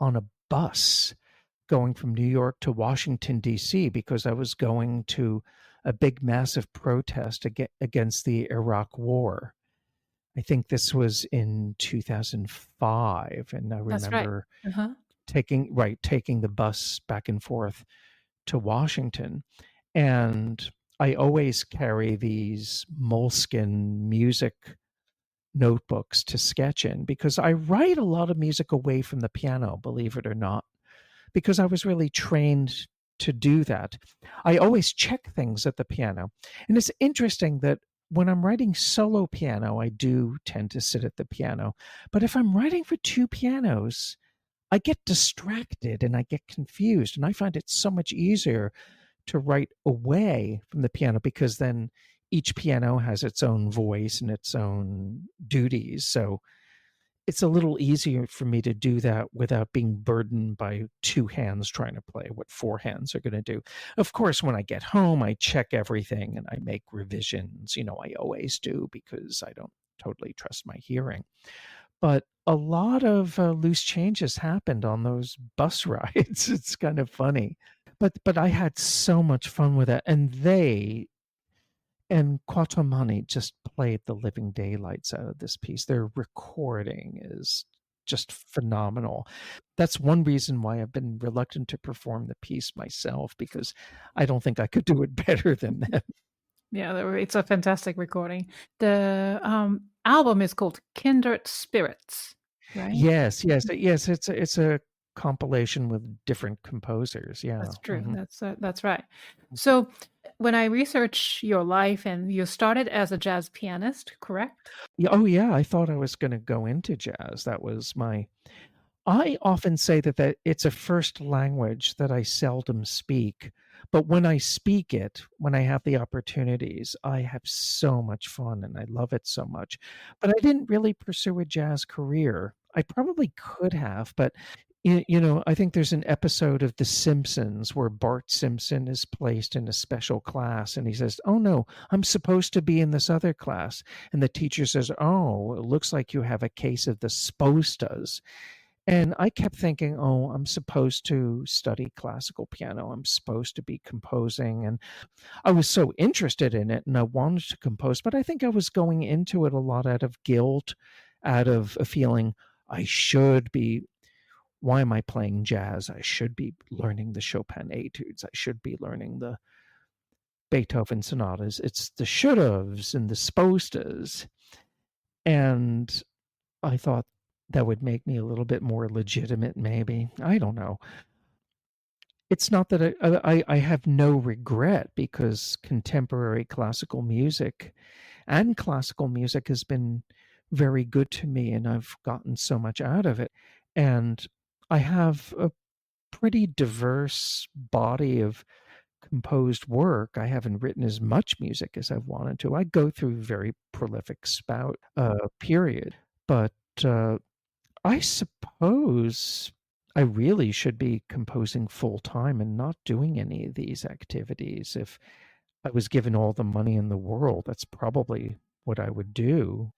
on a bus going from New York to Washington, D.C., because I was going to a big, massive protest against the Iraq War. I think this was in 2005, and I That's right. remember Uh-huh. taking the bus back and forth to Washington, and I always carry these moleskin music notebooks to sketch in because I write a lot of music away from the piano, believe it or not, because I was really trained to do that. I always check things at the piano. And it's interesting that when I'm writing solo piano, I do tend to sit at the piano. But if I'm writing for two pianos, I get distracted and I get confused. And I find it so much easier to write away from the piano because then each piano has its own voice and its own duties. So it's a little easier for me to do that without being burdened by two hands trying to play what four hands are going to do. Of course, when I get home, I check everything and I make revisions. I always do because I don't totally trust my hearing. But a lot of loose changes happened on those bus rides. It's kind of funny. But I had so much fun with it. And Quattro just played the living daylights out of this piece. Their recording is just phenomenal. That's one reason why I've been reluctant to perform the piece myself, because I don't think I could do it better than them. Yeah, it's a fantastic recording. The album is called Kindred Spirits, right? Yes. It's a compilation with different composers. Yeah, That's true. Mhm. That's right. So when I research your life, and you started as a jazz pianist, correct? Yeah, oh yeah, I thought I was going to go into jazz. That was I often say that it's a first language that I seldom speak, but when I speak it, when I have the opportunities, I have so much fun and I love it so much. But I didn't really pursue a jazz career. I probably could have, but I think there's an episode of The Simpsons where Bart Simpson is placed in a special class and he says, "Oh no, I'm supposed to be in this other class." And the teacher says, "Oh, it looks like you have a case of the spostas." And I kept thinking, "Oh, I'm supposed to study classical piano. I'm supposed to be composing." And I was so interested in it and I wanted to compose, but I think I was going into it a lot out of guilt, out of a feeling I should be. Why am I playing jazz? I should be learning the Chopin etudes. I should be learning the Beethoven sonatas. It's the should-haves and the spostas. And I thought that would make me a little bit more legitimate, maybe. I don't know. It's not that I have no regret, because contemporary classical music and classical music has been very good to me, and I've gotten so much out of it. And I have a pretty diverse body of composed work. I haven't written as much music as I've wanted to. I go through very prolific spout period, but I suppose I really should be composing full time and not doing any of these activities. If I was given all the money in the world, that's probably what I would do.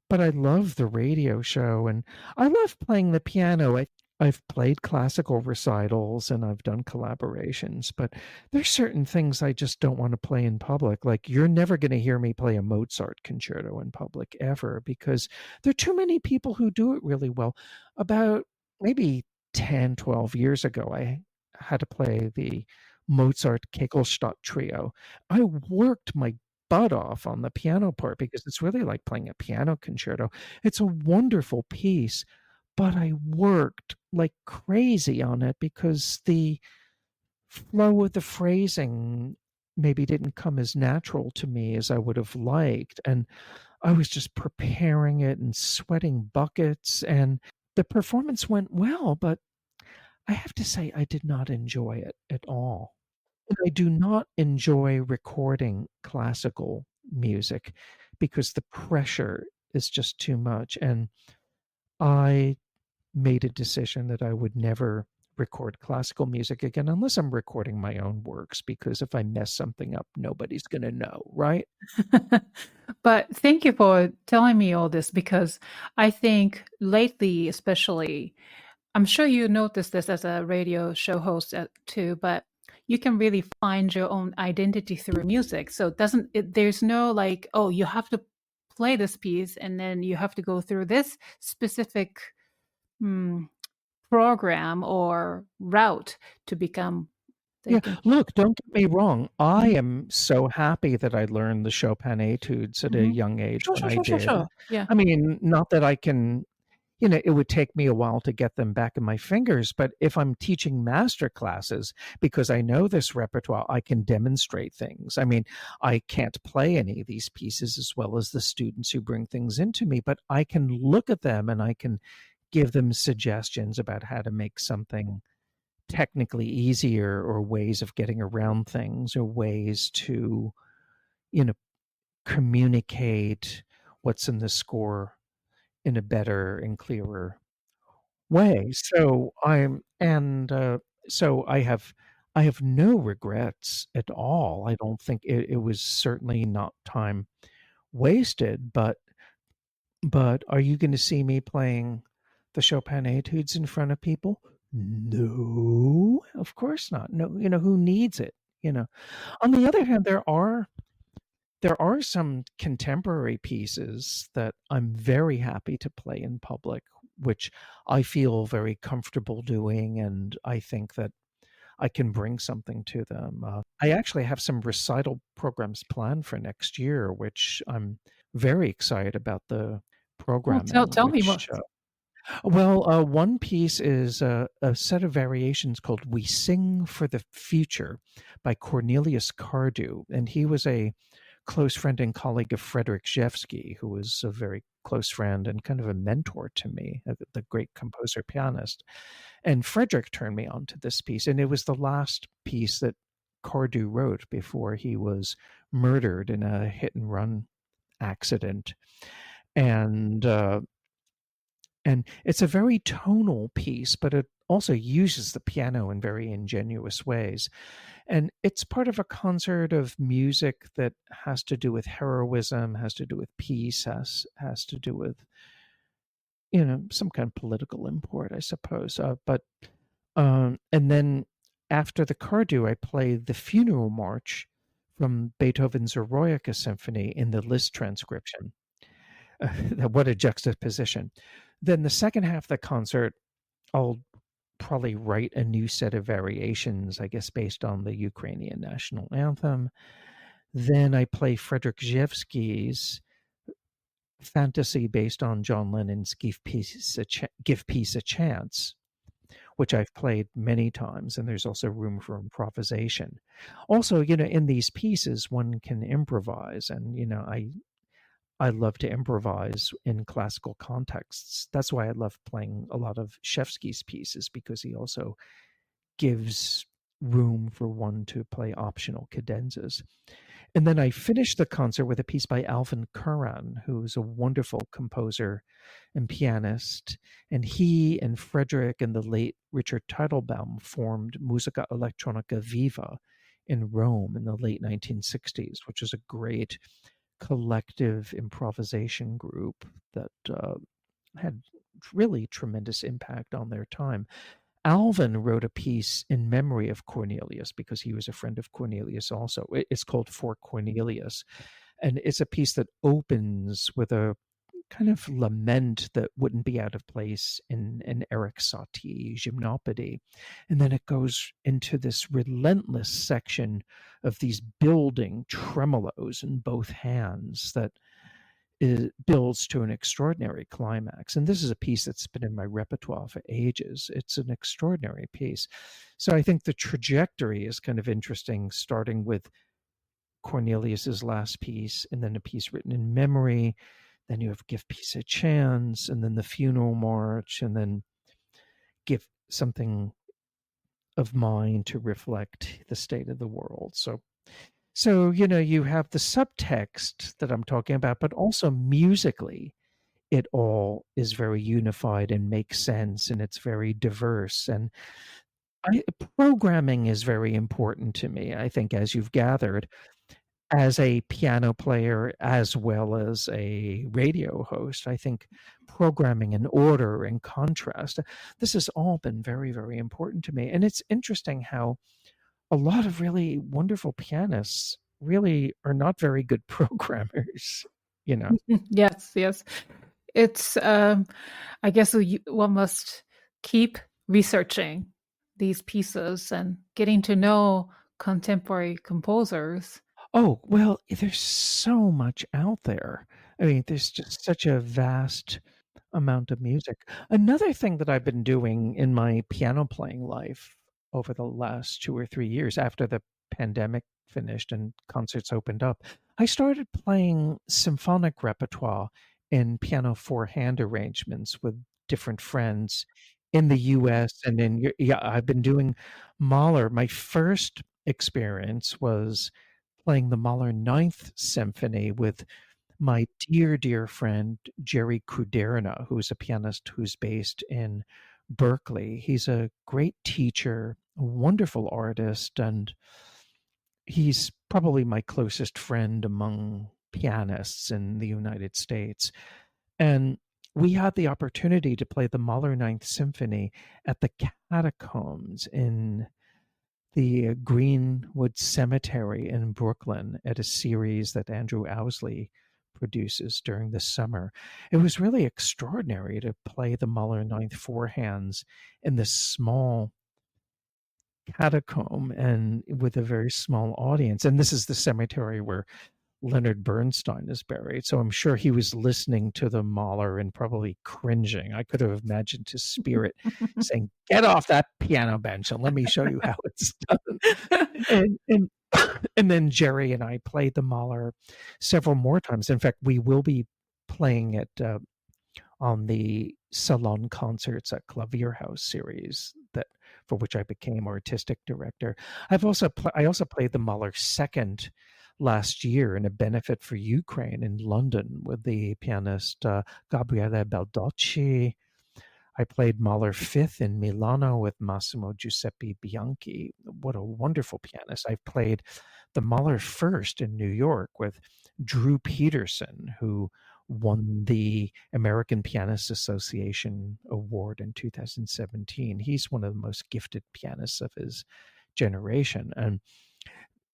But I love the radio show and I love playing the piano. I've played classical recitals and I've done collaborations, but there's certain things I just don't want to play in public. Like, you're never going to hear me play a Mozart concerto in public ever, because there are too many people who do it really well. About maybe 10, 12 years ago, I had to play the Mozart Kegelstadt trio. I worked my butt off on the piano part because it's really like playing a piano concerto. It's a wonderful piece, but I worked like crazy on it because the flow of the phrasing maybe didn't come as natural to me as I would have liked. And I was just preparing it and sweating buckets, and the performance went well, but I have to say I did not enjoy it at all. And I do not enjoy recording classical music because the pressure is just too much. And I made a decision that I would never record classical music again unless I'm recording my own works, because if I mess something up, nobody's going to know, right? But thank you for telling me all this, because I think lately, especially, I'm sure you noticed this as a radio show host too, but you can really find your own identity through music. So there's no like, oh, you have to play this piece, and then you have to go through this specific program or route to become. Yeah, look, don't get me wrong. I am so happy that I learned the Chopin etudes at a young age when I did. Sure. Yeah. I mean, not that I can, it would take me a while to get them back in my fingers, but if I'm teaching master classes, because I know this repertoire, I can demonstrate things. I mean, I can't play any of these pieces as well as the students who bring things into me, but I can look at them and I can give them suggestions about how to make something technically easier, or ways of getting around things, or ways to, communicate what's in the score in a better and clearer way. So I have no regrets at all. I don't think it was certainly not time wasted, but are you going to see me playing the Chopin etudes in front of people? No, of course not. No, who needs it? On the other hand, there are some contemporary pieces that I'm very happy to play in public, which I feel very comfortable doing, and I think that I can bring something to them. I actually have some recital programs planned for next year, which I'm very excited about the programming. Well, tell me more. Well, one piece is a set of variations called "We Sing for the Future" by Cornelius Cardew, and he was a close friend and colleague of Frederic Rzewski, who was a very close friend and kind of a mentor to me, the great composer pianist. And Frederic turned me on to this piece, and it was the last piece that Cardew wrote before he was murdered in a hit-and-run accident. And it's a very tonal piece, but it also uses the piano in very ingenious ways. And it's part of a concert of music that has to do with heroism, has to do with peace, has to do with, some kind of political import, I suppose. And then after the Cardew, I played the funeral march from Beethoven's Eroica Symphony in the Liszt transcription. What a juxtaposition. Then the second half of the concert, I'll probably write a new set of variations, I guess, based on the Ukrainian national anthem. Then I play Frederic Rzewski's fantasy based on John Lennon's Give Peace a Chance, which I've played many times, and there's also room for improvisation. Also, in these pieces, one can improvise, and, I love to improvise in classical contexts. That's why I love playing a lot of Rzewski's pieces, because he also gives room for one to play optional cadenzas. And then I finished the concert with a piece by Alvin Curran, who's a wonderful composer and pianist. And he and Frederic and the late Richard Teitelbaum formed Musica Elettronica Viva in Rome in the late 1960s, which is a great collective improvisation group that had really tremendous impact on their time. Alvin wrote a piece in memory of Cornelius because he was a friend of Cornelius also. It's called For Cornelius, and it's a piece that opens with a kind of lament that wouldn't be out of place in an Eric Satie gymnopédie. And then it goes into this relentless section of these building tremolos in both hands that builds to an extraordinary climax. And this is a piece that's been in my repertoire for ages. It's an extraordinary piece. So I think the trajectory is kind of interesting, starting with Cornelius's last piece, and then a piece written in memory. Then you have Give Peace a Chance, and then the funeral march, and then give something of mine to reflect the state of the world. So you have the subtext that I'm talking about, but also musically, it all is very unified and makes sense, and it's very diverse. And programming is very important to me, I think, as you've gathered, as a piano player as well as a radio host. I think programming and order and contrast, this has all been very, very important to me. And it's interesting how a lot of really wonderful pianists really are not very good programmers. you know. Yes, yes. It's, I guess one must keep researching these pieces and getting to know contemporary composers. Oh, well, there's so much out there. I mean, there's just such a vast amount of music. Another thing that I've been doing in my piano playing life over the last 2 or 3 years after the pandemic finished and concerts opened up, I started playing symphonic repertoire in piano four-hand arrangements with different friends in the US and in yeah, I've been doing Mahler. My first experience was playing the Mahler Ninth Symphony with my dear, dear friend Jerry Kuderna, who's a pianist who's based in Berkeley. He's a great teacher, a wonderful artist, and he's probably my closest friend among pianists in the United States. And we had the opportunity to play the Mahler Ninth Symphony at the Catacombs in the Greenwood Cemetery in Brooklyn at a series that Andrew Owsley produces during the summer. It was really extraordinary to play the Mahler Ninth Four Hands in this small catacomb and with a very small audience. And this is the cemetery where Leonard Bernstein is buried. So I'm sure he was listening to the Mahler and probably cringing. I could have imagined his spirit saying, "Get off that piano bench and let me show you how it's done." And and then Jerry and I played the Mahler several more times. In fact, we will be playing it on the Salon Concerts at Klavierhaus series that for which I became artistic director. I also played the Mahler second last year in a benefit for Ukraine in London with the pianist Gabriele Baldacci. I played Mahler fifth in Milano with Massimo Giuseppe Bianchi. What a wonderful pianist. I've played the Mahler first in New York with Drew Peterson, who won the American Pianists Association Award in 2017. He's one of the most gifted pianists of his generation.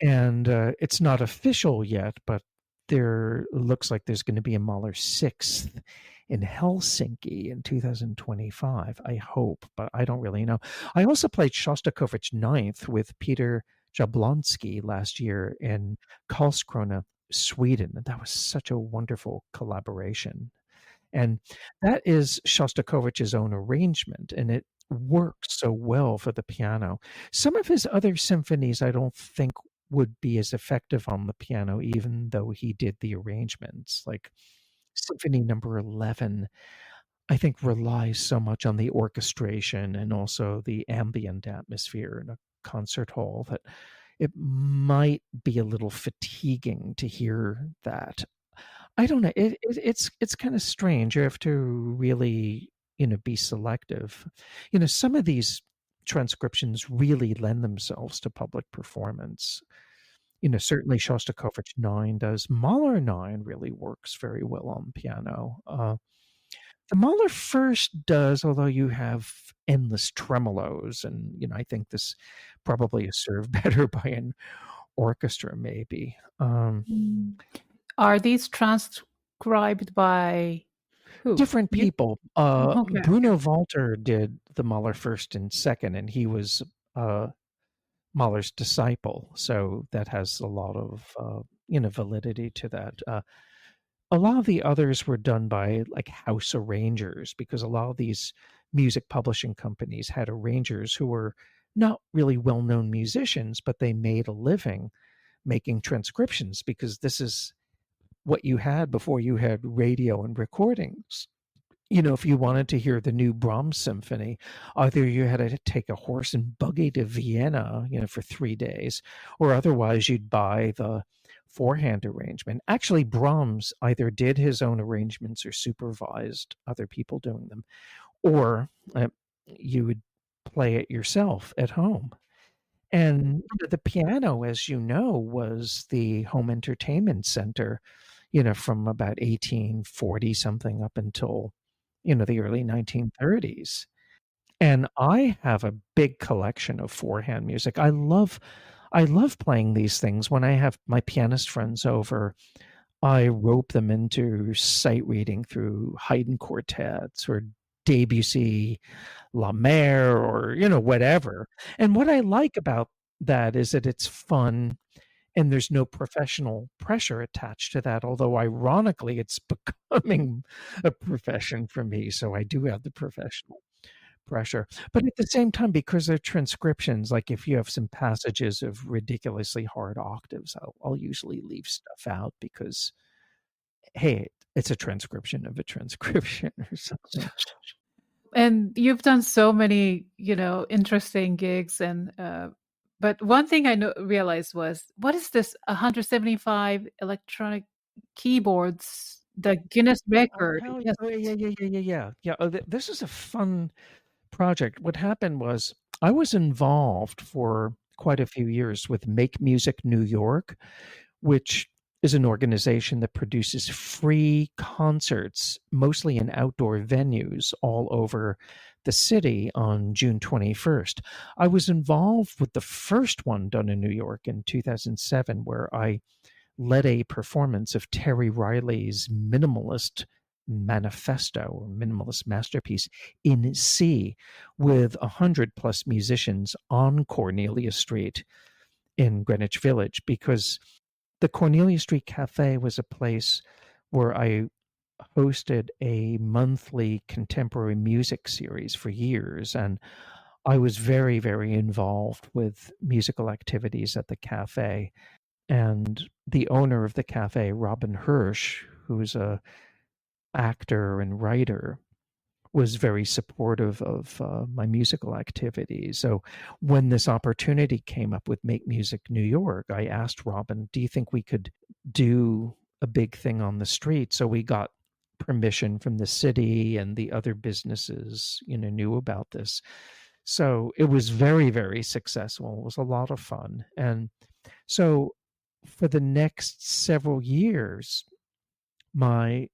And it's not official yet, but there looks like there's going to be a Mahler sixth in Helsinki in 2025. I hope, but I don't really know. I also played Shostakovich ninth with Peter Jablonski last year in Karlskrona, Sweden. And that was such a wonderful collaboration. And that is Shostakovich's own arrangement, and it works so well for the piano. Some of his other symphonies I don't think would be as effective on the piano, even though he did the arrangements. Like Symphony number 11, I think relies so much on the orchestration and also the ambient atmosphere in a concert hall that it might be a little fatiguing to hear that. I don't know. It's kind of strange. You have to really, be selective. Some of these transcriptions really lend themselves to public performance. Certainly Shostakovich 9 does. Mahler 9 really works very well on piano. The Mahler first does, although you have endless tremolos, and I think this probably is served better by an orchestra, maybe. Are these transcribed by who? Different people. Okay. Bruno Walter did the Mahler first and second, and he was Mahler's disciple, so that has a lot of validity to that. A lot of the others were done by like house arrangers, because a lot of these music publishing companies had arrangers who were not really well-known musicians, but they made a living making transcriptions, because this is what you had before you had radio and recordings. If you wanted to hear the new Brahms symphony, either you had to take a horse and buggy to Vienna, for 3 days, or otherwise you'd buy the four-hand arrangement. Actually, Brahms either did his own arrangements or supervised other people doing them, or you would play it yourself at home. And the piano, as you know, was the home entertainment center, from about 1840 something up until, the early 1930s. And I have a big collection of four-hand music. I love playing these things when I have my pianist friends over. I rope them into sight reading through Haydn quartets or Debussy, La Mer, or, whatever. And what I like about that is that it's fun and there's no professional pressure attached to that. Although ironically, it's becoming a profession for me. So I do have the professional pressure. But at the same time, because they're transcriptions, like if you have some passages of ridiculously hard octaves, I'll usually leave stuff out because, hey, it's a transcription of a transcription or something. And you've done so many, interesting gigs, and but one thing I realized was, what is this 175 electronic keyboards, the Guinness record? Oh, Yes. yeah. Oh, this is a fun project. What happened was I was involved for quite a few years with Make Music New York, which is an organization that produces free concerts, mostly in outdoor venues all over the city on June 21st. I was involved with the first one done in New York in 2007, where I led a performance of Terry Riley's minimalist manifesto or minimalist masterpiece in C with 100 plus musicians on Cornelius Street in Greenwich Village, because the Cornelius Street Cafe was a place where I hosted a monthly contemporary music series for years, and I was very, very involved with musical activities at the cafe. And the owner of the cafe, Robin Hirsch, who's a actor and writer, was very supportive of my musical activities. So when this opportunity came up with Make Music New York, I asked Robin, do you think we could do a big thing on the street? So we got permission from the city, and the other businesses, knew about this. So it was very, very successful. It was a lot of fun. And so for the next several years, my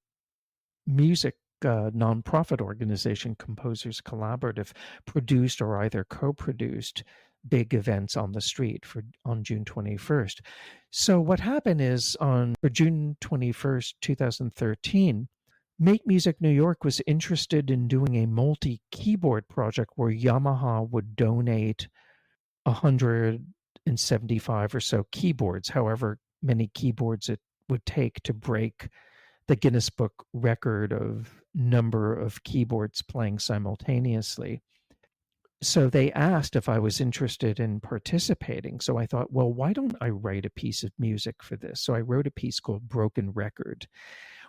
music nonprofit organization, Composers Collaborative, produced or either co-produced big events on the street on June 21st. So what happened is for June 21st, 2013, Make Music New York was interested in doing a multi-keyboard project where Yamaha would donate 175 or so keyboards, however many keyboards it would take to break the Guinness Book record of number of keyboards playing simultaneously. So they asked if I was interested in participating. So I thought, well, why don't I write a piece of music for this? So I wrote a piece called Broken Record,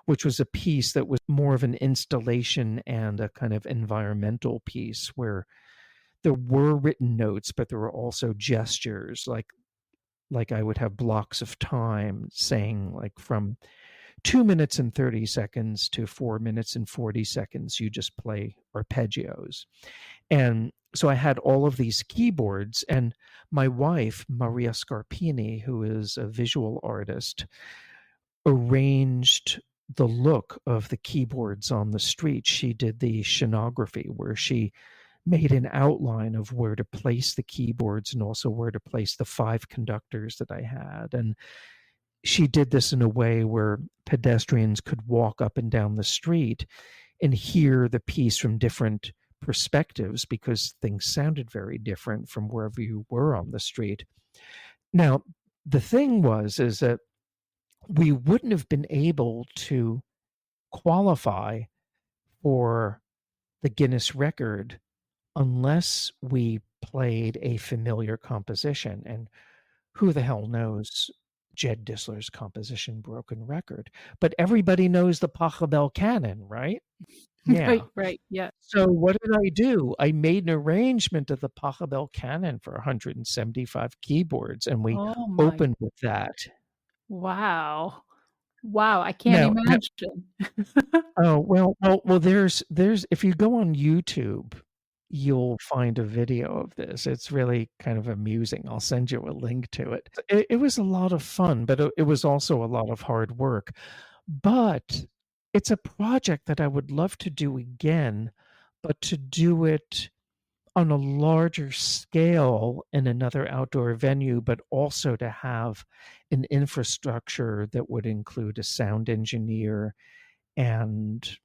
which was a piece that was more of an installation and a kind of environmental piece where there were written notes, but there were also gestures, like I would have blocks of time saying, like, from 2 minutes and 30 seconds to 4 minutes and 40 seconds, you just play arpeggios. And so I had all of these keyboards, and my wife, Maria Scarpini, who is a visual artist, arranged the look of the keyboards on the street. She did the scenography, where she made an outline of where to place the keyboards and also where to place the 5 conductors that I had. And she did this in a way where pedestrians could walk up and down the street and hear the piece from different perspectives, because things sounded very different from wherever you were on the street. Now, the thing is that we wouldn't have been able to qualify for the Guinness record unless we played a familiar composition. And who the hell knows Jed Distler's composition Broken Record? But everybody knows the Pachelbel canon, right? Yeah. Right. Yeah. So what did I do? I made an arrangement of the Pachelbel canon for 175 keyboards, and we opened with that. Wow. I can't imagine. Oh, well, there's if you go on YouTube, you'll find a video of this. It's really kind of amusing. I'll send you a link to it. It was a lot of fun, but it was also a lot of hard work. But it's a project that I would love to do again, but to do it on a larger scale in another outdoor venue, but also to have an infrastructure that would include a sound engineer and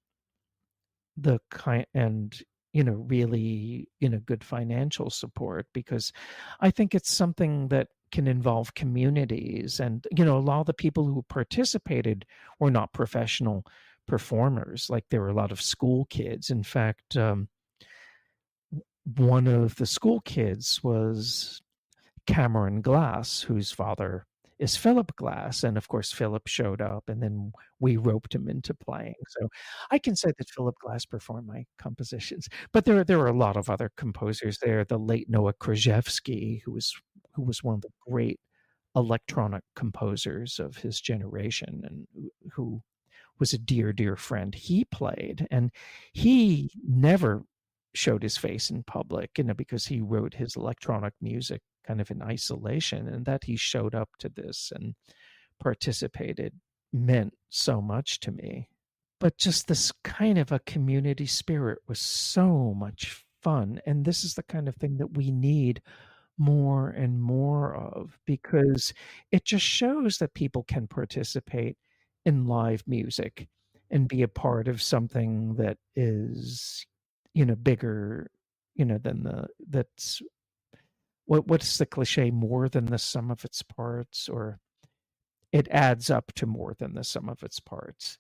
the kind and really good financial support, because I think it's something that can involve communities. And a lot of the people who participated were not professional performers. Like, there were a lot of school kids. In fact, one of the school kids was Cameron Glass, whose father is Philip Glass. And of course, Philip showed up, and then we roped him into playing. So I can say that Philip Glass performed my compositions. But there were a lot of other composers there. The late Noah Krzyzewski, who was one of the great electronic composers of his generation, and who was a dear, dear friend. He played, and he never showed his face in public, because he wrote his electronic music kind of in isolation, and that he showed up to this and participated meant so much to me. But just this kind of a community spirit was so much fun, and this is the kind of thing that we need more and more of, because it just shows that people can participate in live music and be a part of something that is bigger than that's what's the cliche, more than the sum of its parts, or it adds up to more than the sum of its parts.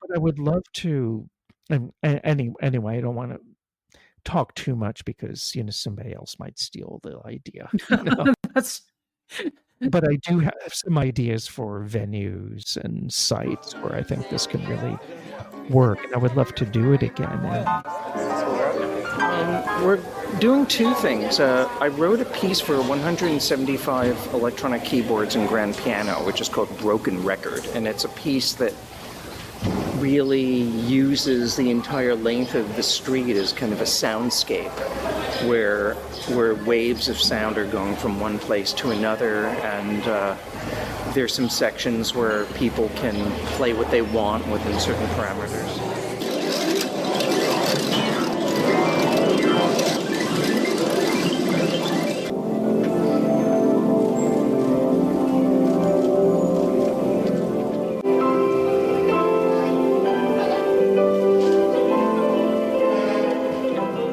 But I would love to, and anyway, I don't want to talk too much, because somebody else might steal the idea. But I do have some ideas for venues and sites where I think this can really work, and I would love to do it again. We're doing two things. I wrote a piece for 175 electronic keyboards and grand piano, which is called Broken Record, and it's a piece that really uses the entire length of the street as kind of a soundscape, where waves of sound are going from one place to another, and there's some sections where people can play what they want within certain parameters.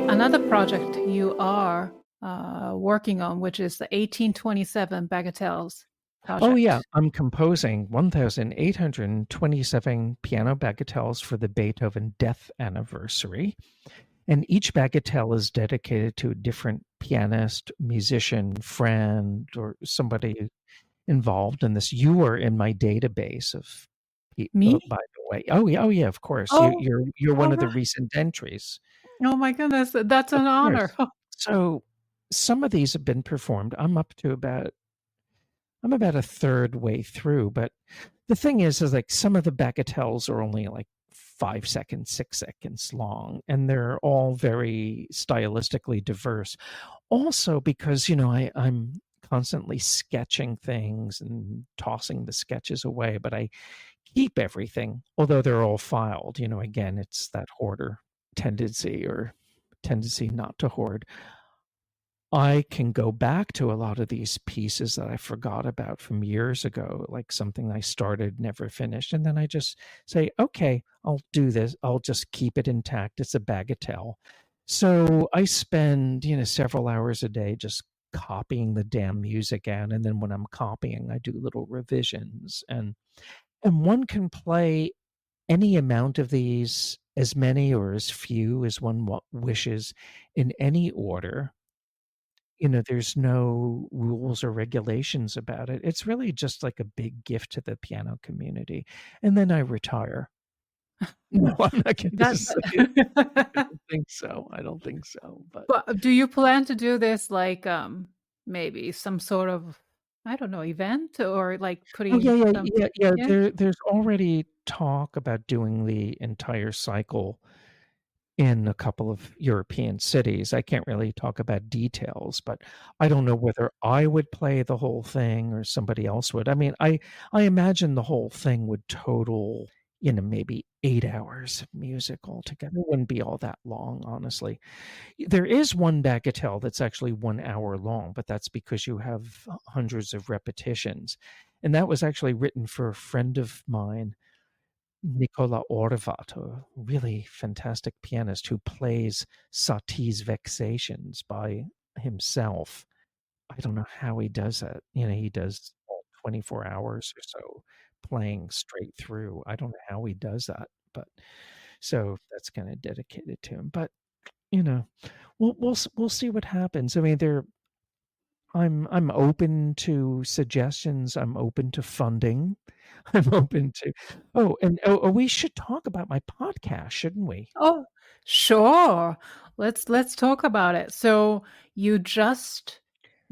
Another project you are working on, which is the 1827 Bagatelles project. Oh yeah, I'm composing 1,827 piano bagatelles for the Beethoven death anniversary. And each bagatelle is dedicated to a different pianist, musician, friend, or somebody involved in this. You are in my database of Me? by the way. Oh yeah, of course. Oh, you're one of the right. recent entries. Oh my goodness, that's an honor. So some of these have been performed. I'm about a third way through, but the thing is like some of the bagatelles are only like 5 seconds, 6 seconds long, and they're all very stylistically diverse. Also because, I'm constantly sketching things and tossing the sketches away, but I keep everything, although they're all filed. Again, it's that hoarder tendency, or tendency not to hoard. I can go back to a lot of these pieces that I forgot about from years ago, like something I started, never finished. And then I just say, okay, I'll do this. I'll just keep it intact. It's a bagatelle. So I spend, several hours a day just copying the damn music out. And then when I'm copying, I do little revisions. And one can play any amount of these, as many or as few as one wishes, in any order. There's no rules or regulations about it. It's really just like a big gift to the piano community. And then I retire. No, I'm not going to say it. I don't think so. But do you plan to do this like maybe some sort of, I don't know, event, or like putting yeah. There's already talk about doing the entire cycle in a couple of European cities. I can't really talk about details, but I don't know whether I would play the whole thing or somebody else would. I mean, I imagine the whole thing would total maybe 8 hours of music altogether. It wouldn't be all that long, honestly. There is one bagatelle that's actually 1 hour long, but that's because you have hundreds of repetitions. And that was actually written for a friend of mine, Nicola Orvat, a really fantastic pianist who plays Satie's Vexations by himself. I don't know how he does that. He does 24 hours or so playing straight through. I don't know how he does that, but so that's kind of dedicated to him. But we'll see what happens. I mean, I'm open to suggestions. I'm open to funding. I'm open to. We should talk about my podcast, shouldn't we? Oh, sure. Let's talk about it. So you just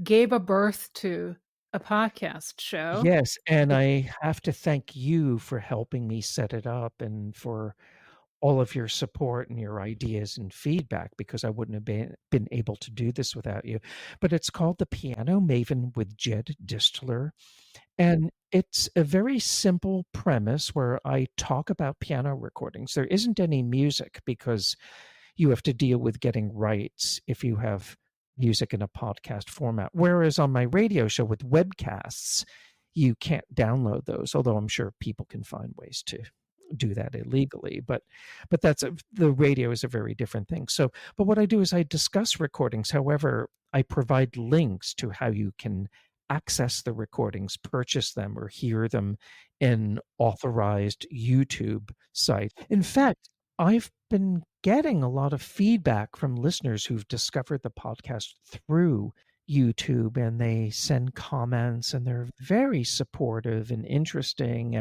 gave a birth to a podcast show. Yes, and I have to thank you for helping me set it up and for all of your support and your ideas and feedback, because I wouldn't have been able to do this without you. But it's called the Piano Maven with Jed Distler. And it's a very simple premise where I talk about piano recordings. There isn't any music because you have to deal with getting rights if you have music in a podcast format. Whereas on my radio show with webcasts, you can't download those, although I'm sure people can find ways to do that illegally. But the radio is a very different thing. So, but what I do is I discuss recordings. However, I provide links to how you can access the recordings, purchase them, or hear them in authorized YouTube sites. In fact, I've been getting a lot of feedback from listeners who've discovered the podcast through YouTube, and they send comments, and they're very supportive and interesting.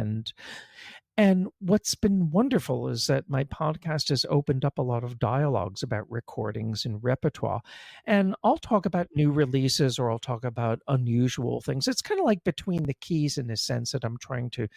And what's been wonderful is that my podcast has opened up a lot of dialogues about recordings and repertoire. And I'll talk about new releases, or I'll talk about unusual things. It's kind of like Between the Keys in the sense that I'm trying to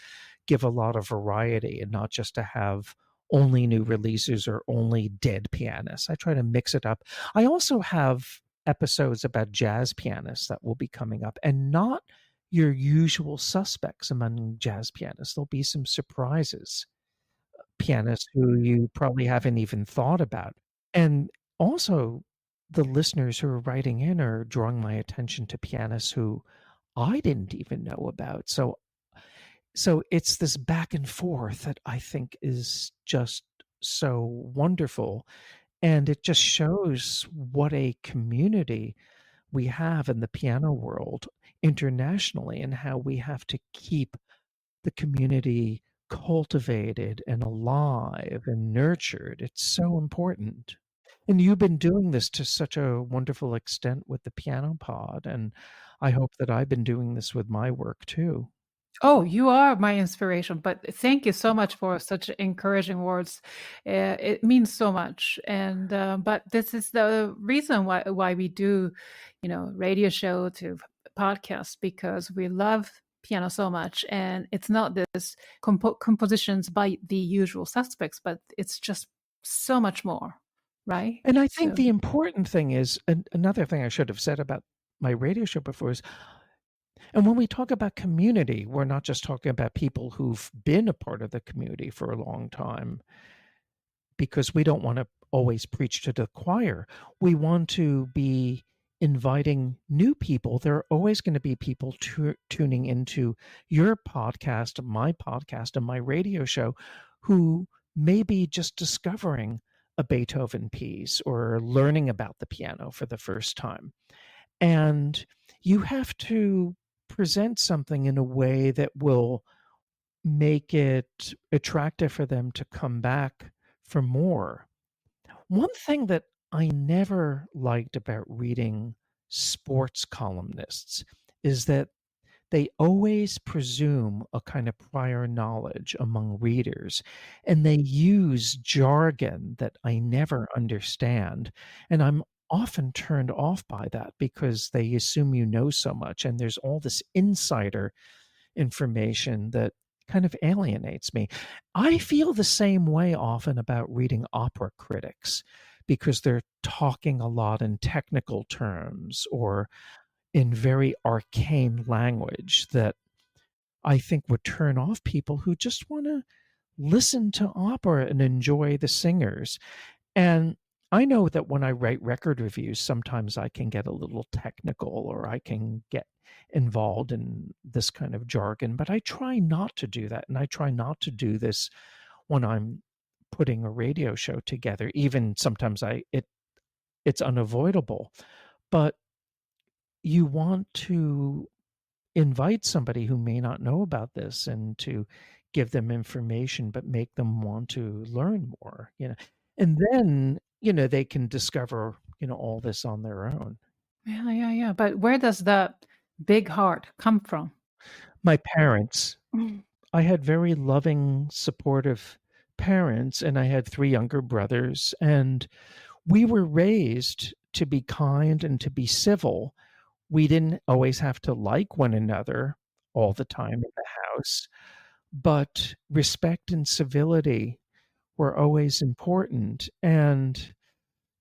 give a lot of variety and not just to have only new releases or only dead pianists. I try to mix it up. I also have episodes about jazz pianists that will be coming up, and not your usual suspects among jazz pianists. There'll be some surprises, pianists who you probably haven't even thought about. And also, the listeners who are writing in are drawing my attention to pianists who I didn't even know about. So it's this back and forth that I think is just so wonderful. And it just shows what a community we have in the piano world internationally, and how we have to keep the community cultivated and alive and nurtured. It's so important. And you've been doing this to such a wonderful extent with the Piano Pod, and I hope that I've been doing this with my work too. Oh, you are my inspiration, but thank you so much for such encouraging words. It means so much. And but this is the reason why we do, radio show to podcast, because we love piano so much, and it's not this compositions by the usual suspects, but it's just so much more, right? And I think the important thing is, another thing I should have said about my radio show before is, and when we talk about community, we're not just talking about people who've been a part of the community for a long time, because we don't want to always preach to the choir. We want to be inviting new people. There are always going to be people tuning into your podcast, and my radio show, who may be just discovering a Beethoven piece or learning about the piano for the first time. And you have to present something in a way that will make it attractive for them to come back for more. One thing that I never liked about reading sports columnists is that they always presume a kind of prior knowledge among readers, and they use jargon that I never understand. And I'm often turned off by that, because they assume you know so much, and there's all this insider information that kind of alienates me. I feel the same way often about reading opera critics, because they're talking a lot in technical terms or in very arcane language that I think would turn off people who just want to listen to opera and enjoy the singers. And I know that when I write record reviews, sometimes I can get a little technical or I can get involved in this kind of jargon, but I try not to do that. And I try not to do this when I'm putting a radio show together. Even sometimes it's unavoidable. But you want to invite somebody who may not know about this and to give them information, but make them want to learn more, and then, they can discover, all this on their own. Yeah. But where does that big heart come from? My parents. I had very loving, supportive parents, and I had 3 younger brothers, and we were raised to be kind and to be civil. We didn't always have to like one another all the time in the house, but respect and civility were always important. And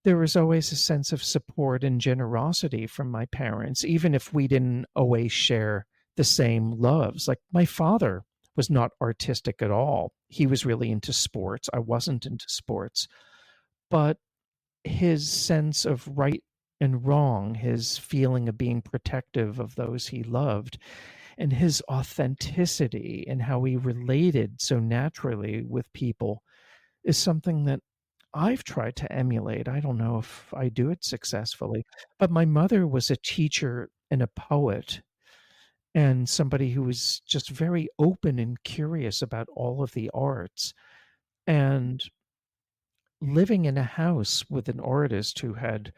there was always a sense of support and generosity from my parents, even if we didn't always share the same loves. Like my father was not artistic at all. He was really into sports. I wasn't into sports. But his sense of right and wrong, his feeling of being protective of those he loved, and his authenticity and how he related so naturally with people is something that I've tried to emulate. I don't know if I do it successfully, but my mother was a teacher and a poet and somebody who was just very open and curious about all of the arts. And living in a house with an artist who had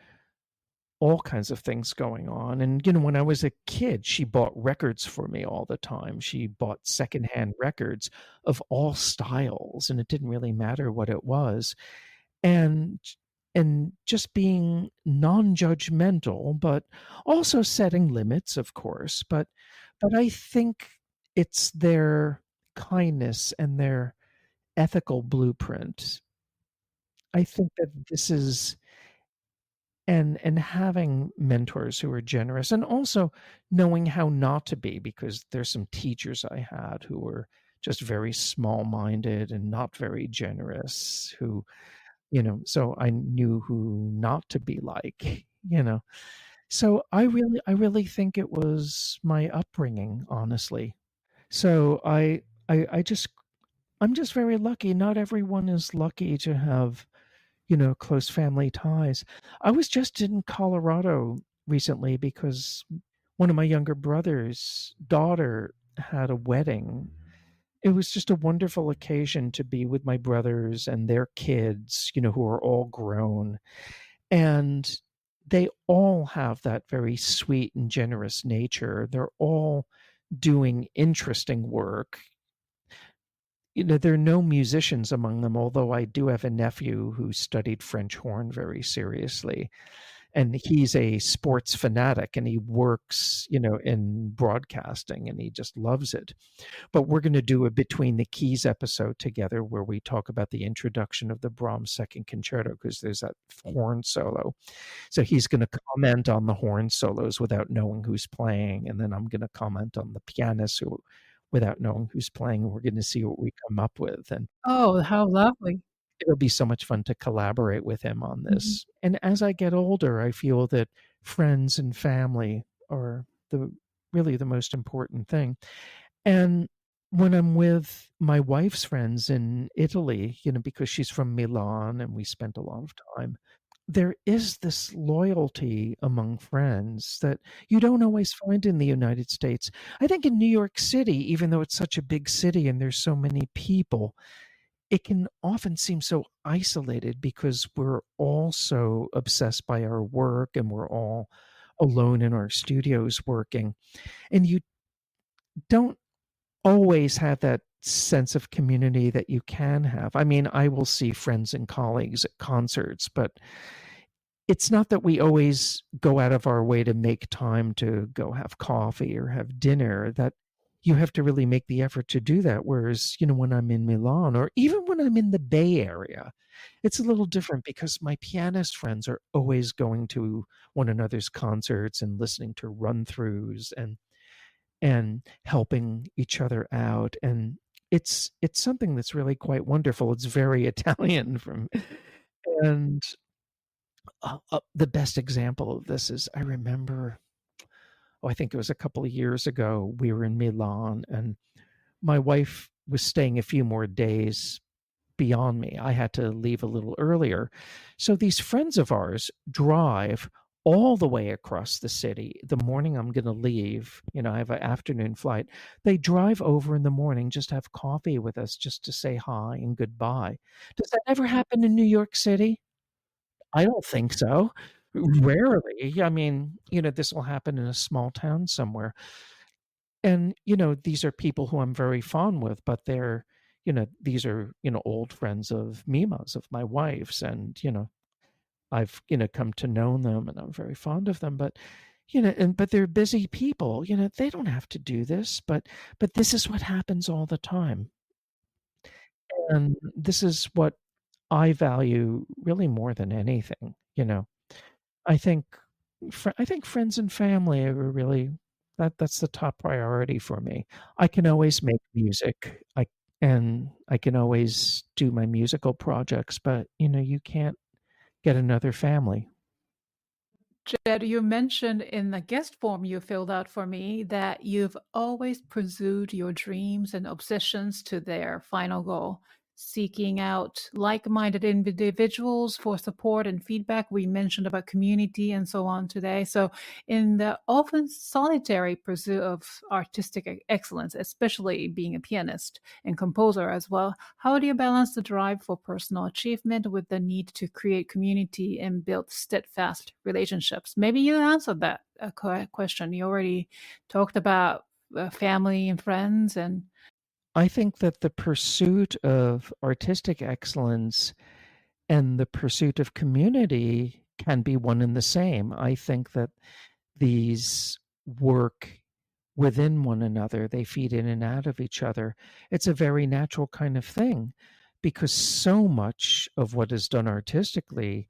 all kinds of things going on. And, when I was a kid, she bought records for me all the time. She bought secondhand records of all styles, and it didn't really matter what it was. And just being non-judgmental, but also setting limits, of course. But I think it's their kindness and their ethical blueprint. I think that this is and having mentors who are generous, and also knowing how not to be, because there's some teachers I had who were just very small-minded and not very generous, who, so I knew who not to be like, So I really think it was my upbringing, honestly. So I'm just very lucky. Not everyone is lucky to have close family ties. I was just in Colorado recently because one of my younger brother's daughter had a wedding. It was just a wonderful occasion to be with my brothers and their kids, who are all grown. And they all have that very sweet and generous nature. They're all doing interesting work. There are no musicians among them, although I do have a nephew who studied French horn very seriously. And he's a sports fanatic, and he works, in broadcasting, and he just loves it. But we're going to do a Between the Keys episode together where we talk about the introduction of the Brahms Second Concerto, because there's that horn solo. So he's going to comment on the horn solos without knowing who's playing, and then I'm going to comment on the pianist without knowing who's playing. We're going to see what we come up with. And Oh, how lovely. it'll be so much fun to collaborate with him on this. And as I get older, I feel that friends and family are really the most important thing. And when I'm with my wife's friends in Italy, because she's from Milan and we spent a lot of time, there is this loyalty among friends that you don't always find in the United States. I think in New York City, even though it's such a big city and there's so many people, it can often seem so isolated because we're all so obsessed by our work and we're all alone in our studios working. And you don't always have that sense of community that you can have. I mean, I will see friends and colleagues at concerts, but it's not that we always go out of our way to make time to go have coffee or have dinner, that you have to really make the effort to do that. Whereas, when I'm in Milan or even when I'm in the Bay Area, it's a little different because my pianist friends are always going to one another's concerts and listening to run-throughs and helping each other out. And it's something that's really quite wonderful. It's very Italian and the best example of this is I remember, I think it was a couple of years ago, we were in Milan and my wife was staying a few more days beyond me. I had to leave a little earlier. So these friends of ours drive all the way across the city. The morning I'm going to leave, I have an afternoon flight. They drive over in the morning, just have coffee with us, just to say hi and goodbye. Does that ever happen in New York City? I don't think so. Rarely. I mean, this will happen in a small town somewhere. And, these are people who I'm very fond with, but these are, old friends of Mima's, of my wife's. And, I've, come to know them and I'm very fond of them. But, but they're busy people, they don't have to do this, but this is what happens all the time. And this is what I value really more than anything, I think I think friends and family are really that's the top priority for me. I can always make music. I can always do my musical projects, but you can't get another family. Jed, you mentioned in the guest form you filled out for me that you've always pursued your dreams and obsessions to their final goal, seeking out like-minded individuals for support and feedback. We mentioned about community and so on today. So in the often solitary pursuit of artistic excellence, especially being a pianist and composer as well, how do you balance the drive for personal achievement with the need to create community and build steadfast relationships? Maybe you answered that question. You already talked about family and friends and I think that the pursuit of artistic excellence and the pursuit of community can be one and the same. I think that these work within one another, they feed in and out of each other. It's a very natural kind of thing because so much of what is done artistically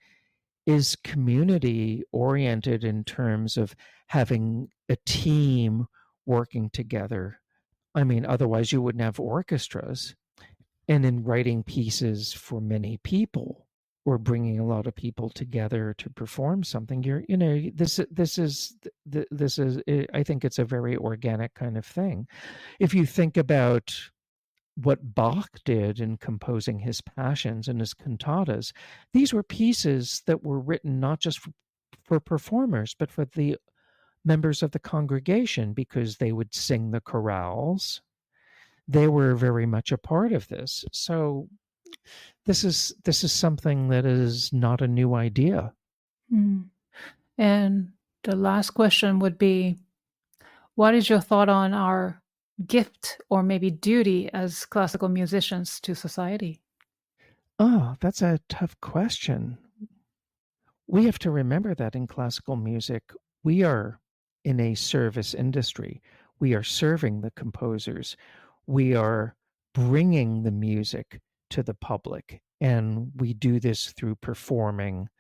is community oriented in terms of having a team working together. I mean, otherwise you wouldn't have orchestras. And in writing pieces for many people or bringing a lot of people together to perform something, this is I think it's a very organic kind of thing. If you think about what Bach did in composing his passions and his cantatas, these were pieces that were written not just for performers, but for the members of the congregation because they would sing the chorales. They were very much a part of this. So this is something that is not a new idea. And the last question would be, what is your thought on our gift or maybe duty as classical musicians to society? Oh, that's a tough question. We have to remember that in classical music, we are in a service industry. We are serving the composers. We are bringing the music to the public. And we do this through performing,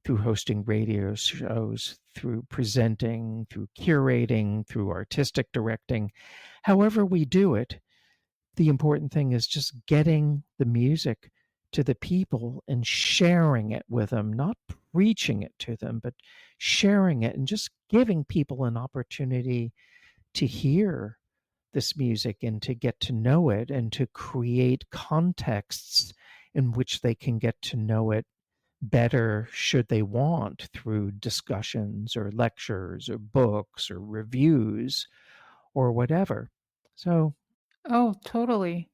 through hosting radio shows, through presenting, through curating, through artistic directing. However we do it, the important thing is just getting the music to the people and sharing it with them, not preaching it to them, but sharing it and just giving people an opportunity to hear this music and to get to know it and to create contexts in which they can get to know it better should they want through discussions or lectures or books or reviews or whatever. So. Oh, totally.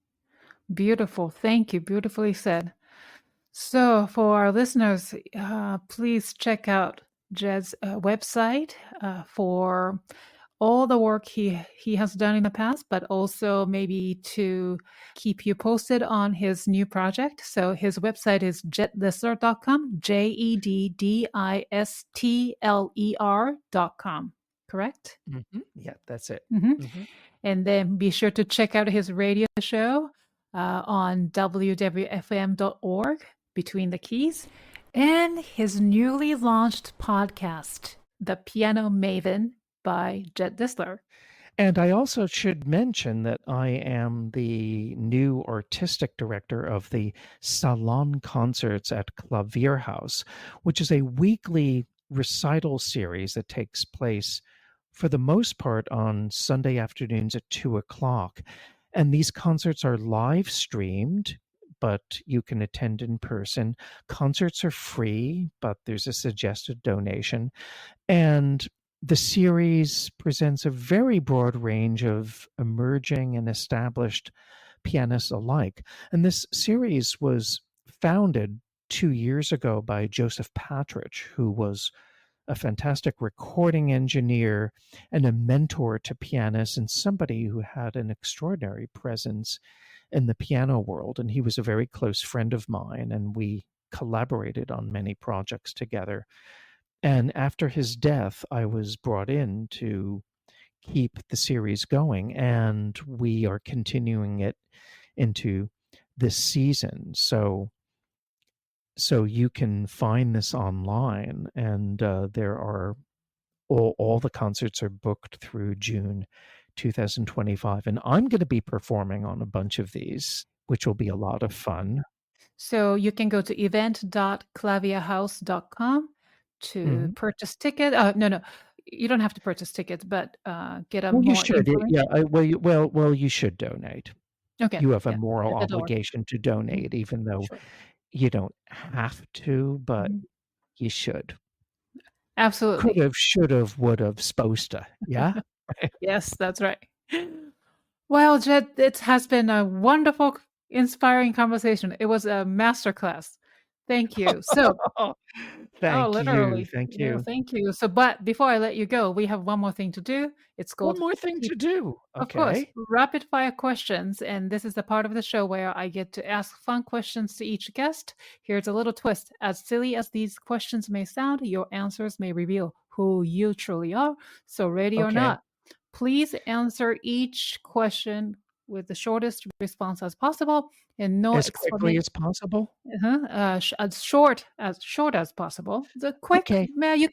Beautiful. Thank you. Beautifully said. So for our listeners, please check out Jed's website for all the work he has done in the past, but also maybe to keep you posted on his new project. So his website is jeddistler.com, JEDDISTLER.com, correct? Mm-hmm. Yeah, that's it. Mm-hmm. Mm-hmm. And then be sure to check out his radio show on WWFM.org, Between the Keys, and his newly launched podcast, The Piano Maven by Jed Distler. And I also should mention that I am the new artistic director of the Salon Concerts at Klavierhaus, which is a weekly recital series that takes place for the most part on Sunday afternoons at 2:00. And these concerts are live streamed, but you can attend in person. Concerts are free, but there's a suggested donation. And the series presents a very broad range of emerging and established pianists alike. And this series was founded 2 years ago by Joseph Patridge, who was a fantastic recording engineer and a mentor to pianists and somebody who had an extraordinary presence in the piano world. And he was a very close friend of mine, and we collaborated on many projects together. And after his death, I was brought in to keep the series going, and we are continuing it into this season. So you can find this online, and there are all the concerts are booked through June 2025, and I'm going to be performing on a bunch of these, which will be a lot of fun. So you can go to event.klavierhaus.com to purchase ticket. No, you don't have to purchase tickets, but get a Well, you more should. information. Yeah. You should donate. Okay. You have a yeah, moral at the door. obligation to donate, even though Sure. you don't have to, but you should. Absolutely. Could have, should have, would have, supposed to. Yeah. Yes, that's right. Well, Jed, it has been a wonderful, inspiring conversation. It was a masterclass. Thank you. So, Thank literally. you. Thank Yeah, you. thank you. So, but before I let you go, we have one more thing to do. It's One called more thing to do. Of course, Okay. rapid fire questions. And this is the part of the show where I get to ask fun questions to each guest. Here's a little twist. As silly as these questions may sound, your answers may reveal who you truly are. So, ready or Okay. not, please answer each question with the shortest response as possible and no As quickly as possible. as short as possible. The quick, Okay. man, you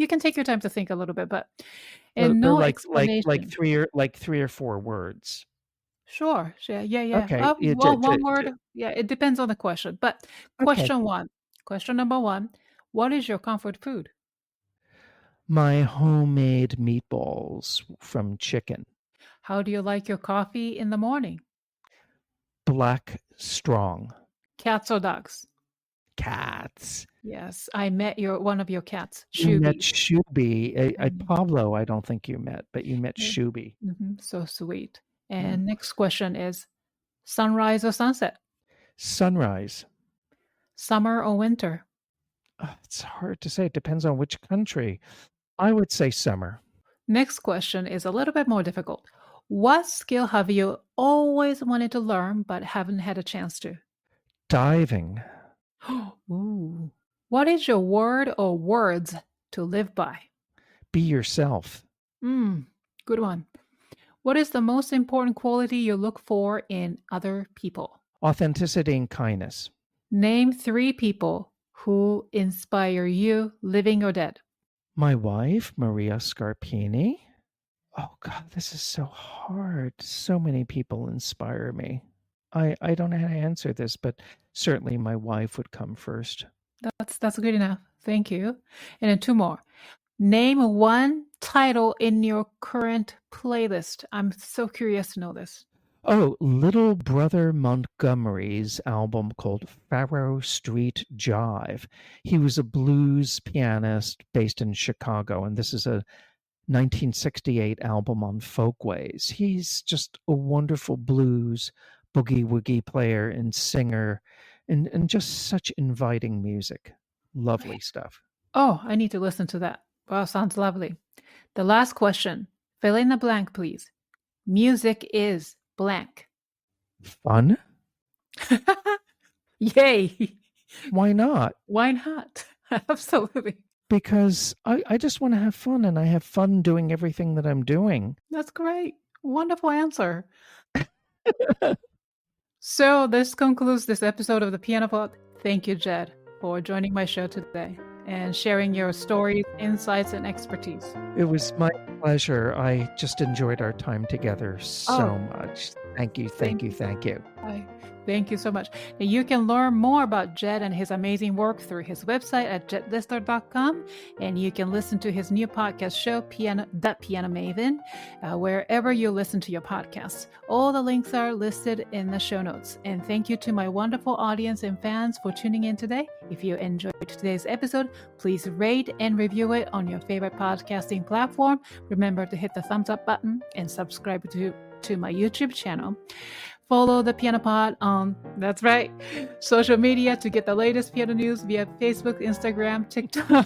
can take your time to think a little bit, but Or and no like explanation. 3 or 4 words. Sure. Yeah. Okay. Yeah, Well, one word. Yeah, it depends on the question. But okay. question number one, what is your comfort food? My homemade meatballs from chicken. How do you like your coffee in the morning? Black strong. Cats or dogs? Cats. Yes, I met one of your cats, You met Shuby. Shuby. Pablo, I don't think you met, but you met Yeah. Shuby. So sweet. And next question is sunrise or sunset? Sunrise. Summer or winter? It's hard to say. It depends on which country. I would say summer. Next question is a little bit more difficult. What skill have you always wanted to learn but haven't had a chance to? Diving. Ooh. What is your word or words to live by? Be yourself. Good one. What is the most important quality you look for in other people? Authenticity and kindness. Name 3 people who inspire you, living or dead. My wife, Maria Scarpini. Oh, God, this is so hard. So many people inspire me. I don't know how to answer this, but certainly my wife would come first. That's good enough. Thank you. And then 2 more. Name 1 title in your current playlist. I'm so curious to know this. Oh, Little Brother Montgomery's album called Faro Street Jive. He was a blues pianist based in Chicago, and this is a 1968 album on folkways. He's just a wonderful blues boogie-woogie player and singer, and just such inviting music. Lovely stuff. Oh, I need to listen to that. Wow, sounds lovely. The last question. Fill in the blank, please. Music is blank. Fun? Yay. Why not? Why not? Absolutely. Because I just want to have fun, and I have fun doing everything that I'm doing. That's great. Wonderful answer. So this concludes this episode of the Piano Pod. Thank you, Jed, for joining my show today. and sharing your stories, insights, and expertise. It was my pleasure. I just enjoyed our time together so much. Thank you. Thank you. Thank you so much. And you can learn more about Jed and his amazing work through his website at jeddistler.com. And you can listen to his new podcast show, Piano Maven, wherever you listen to your podcasts. All the links are listed in the show notes. And thank you to my wonderful audience and fans for tuning in today. If you enjoyed today's episode, please rate and review it on your favorite podcasting platform. Remember to hit the thumbs up button and subscribe to my YouTube channel. Follow the Piano Pod on, that's right, social media to get the latest piano news via Facebook, Instagram, TikTok,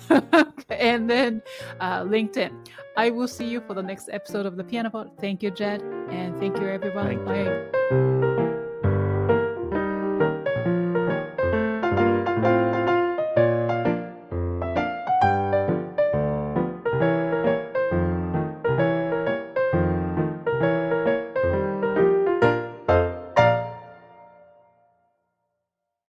and then LinkedIn. I will see you for the next episode of the Piano Pod. Thank you, Jed, and thank you, everyone. Bye.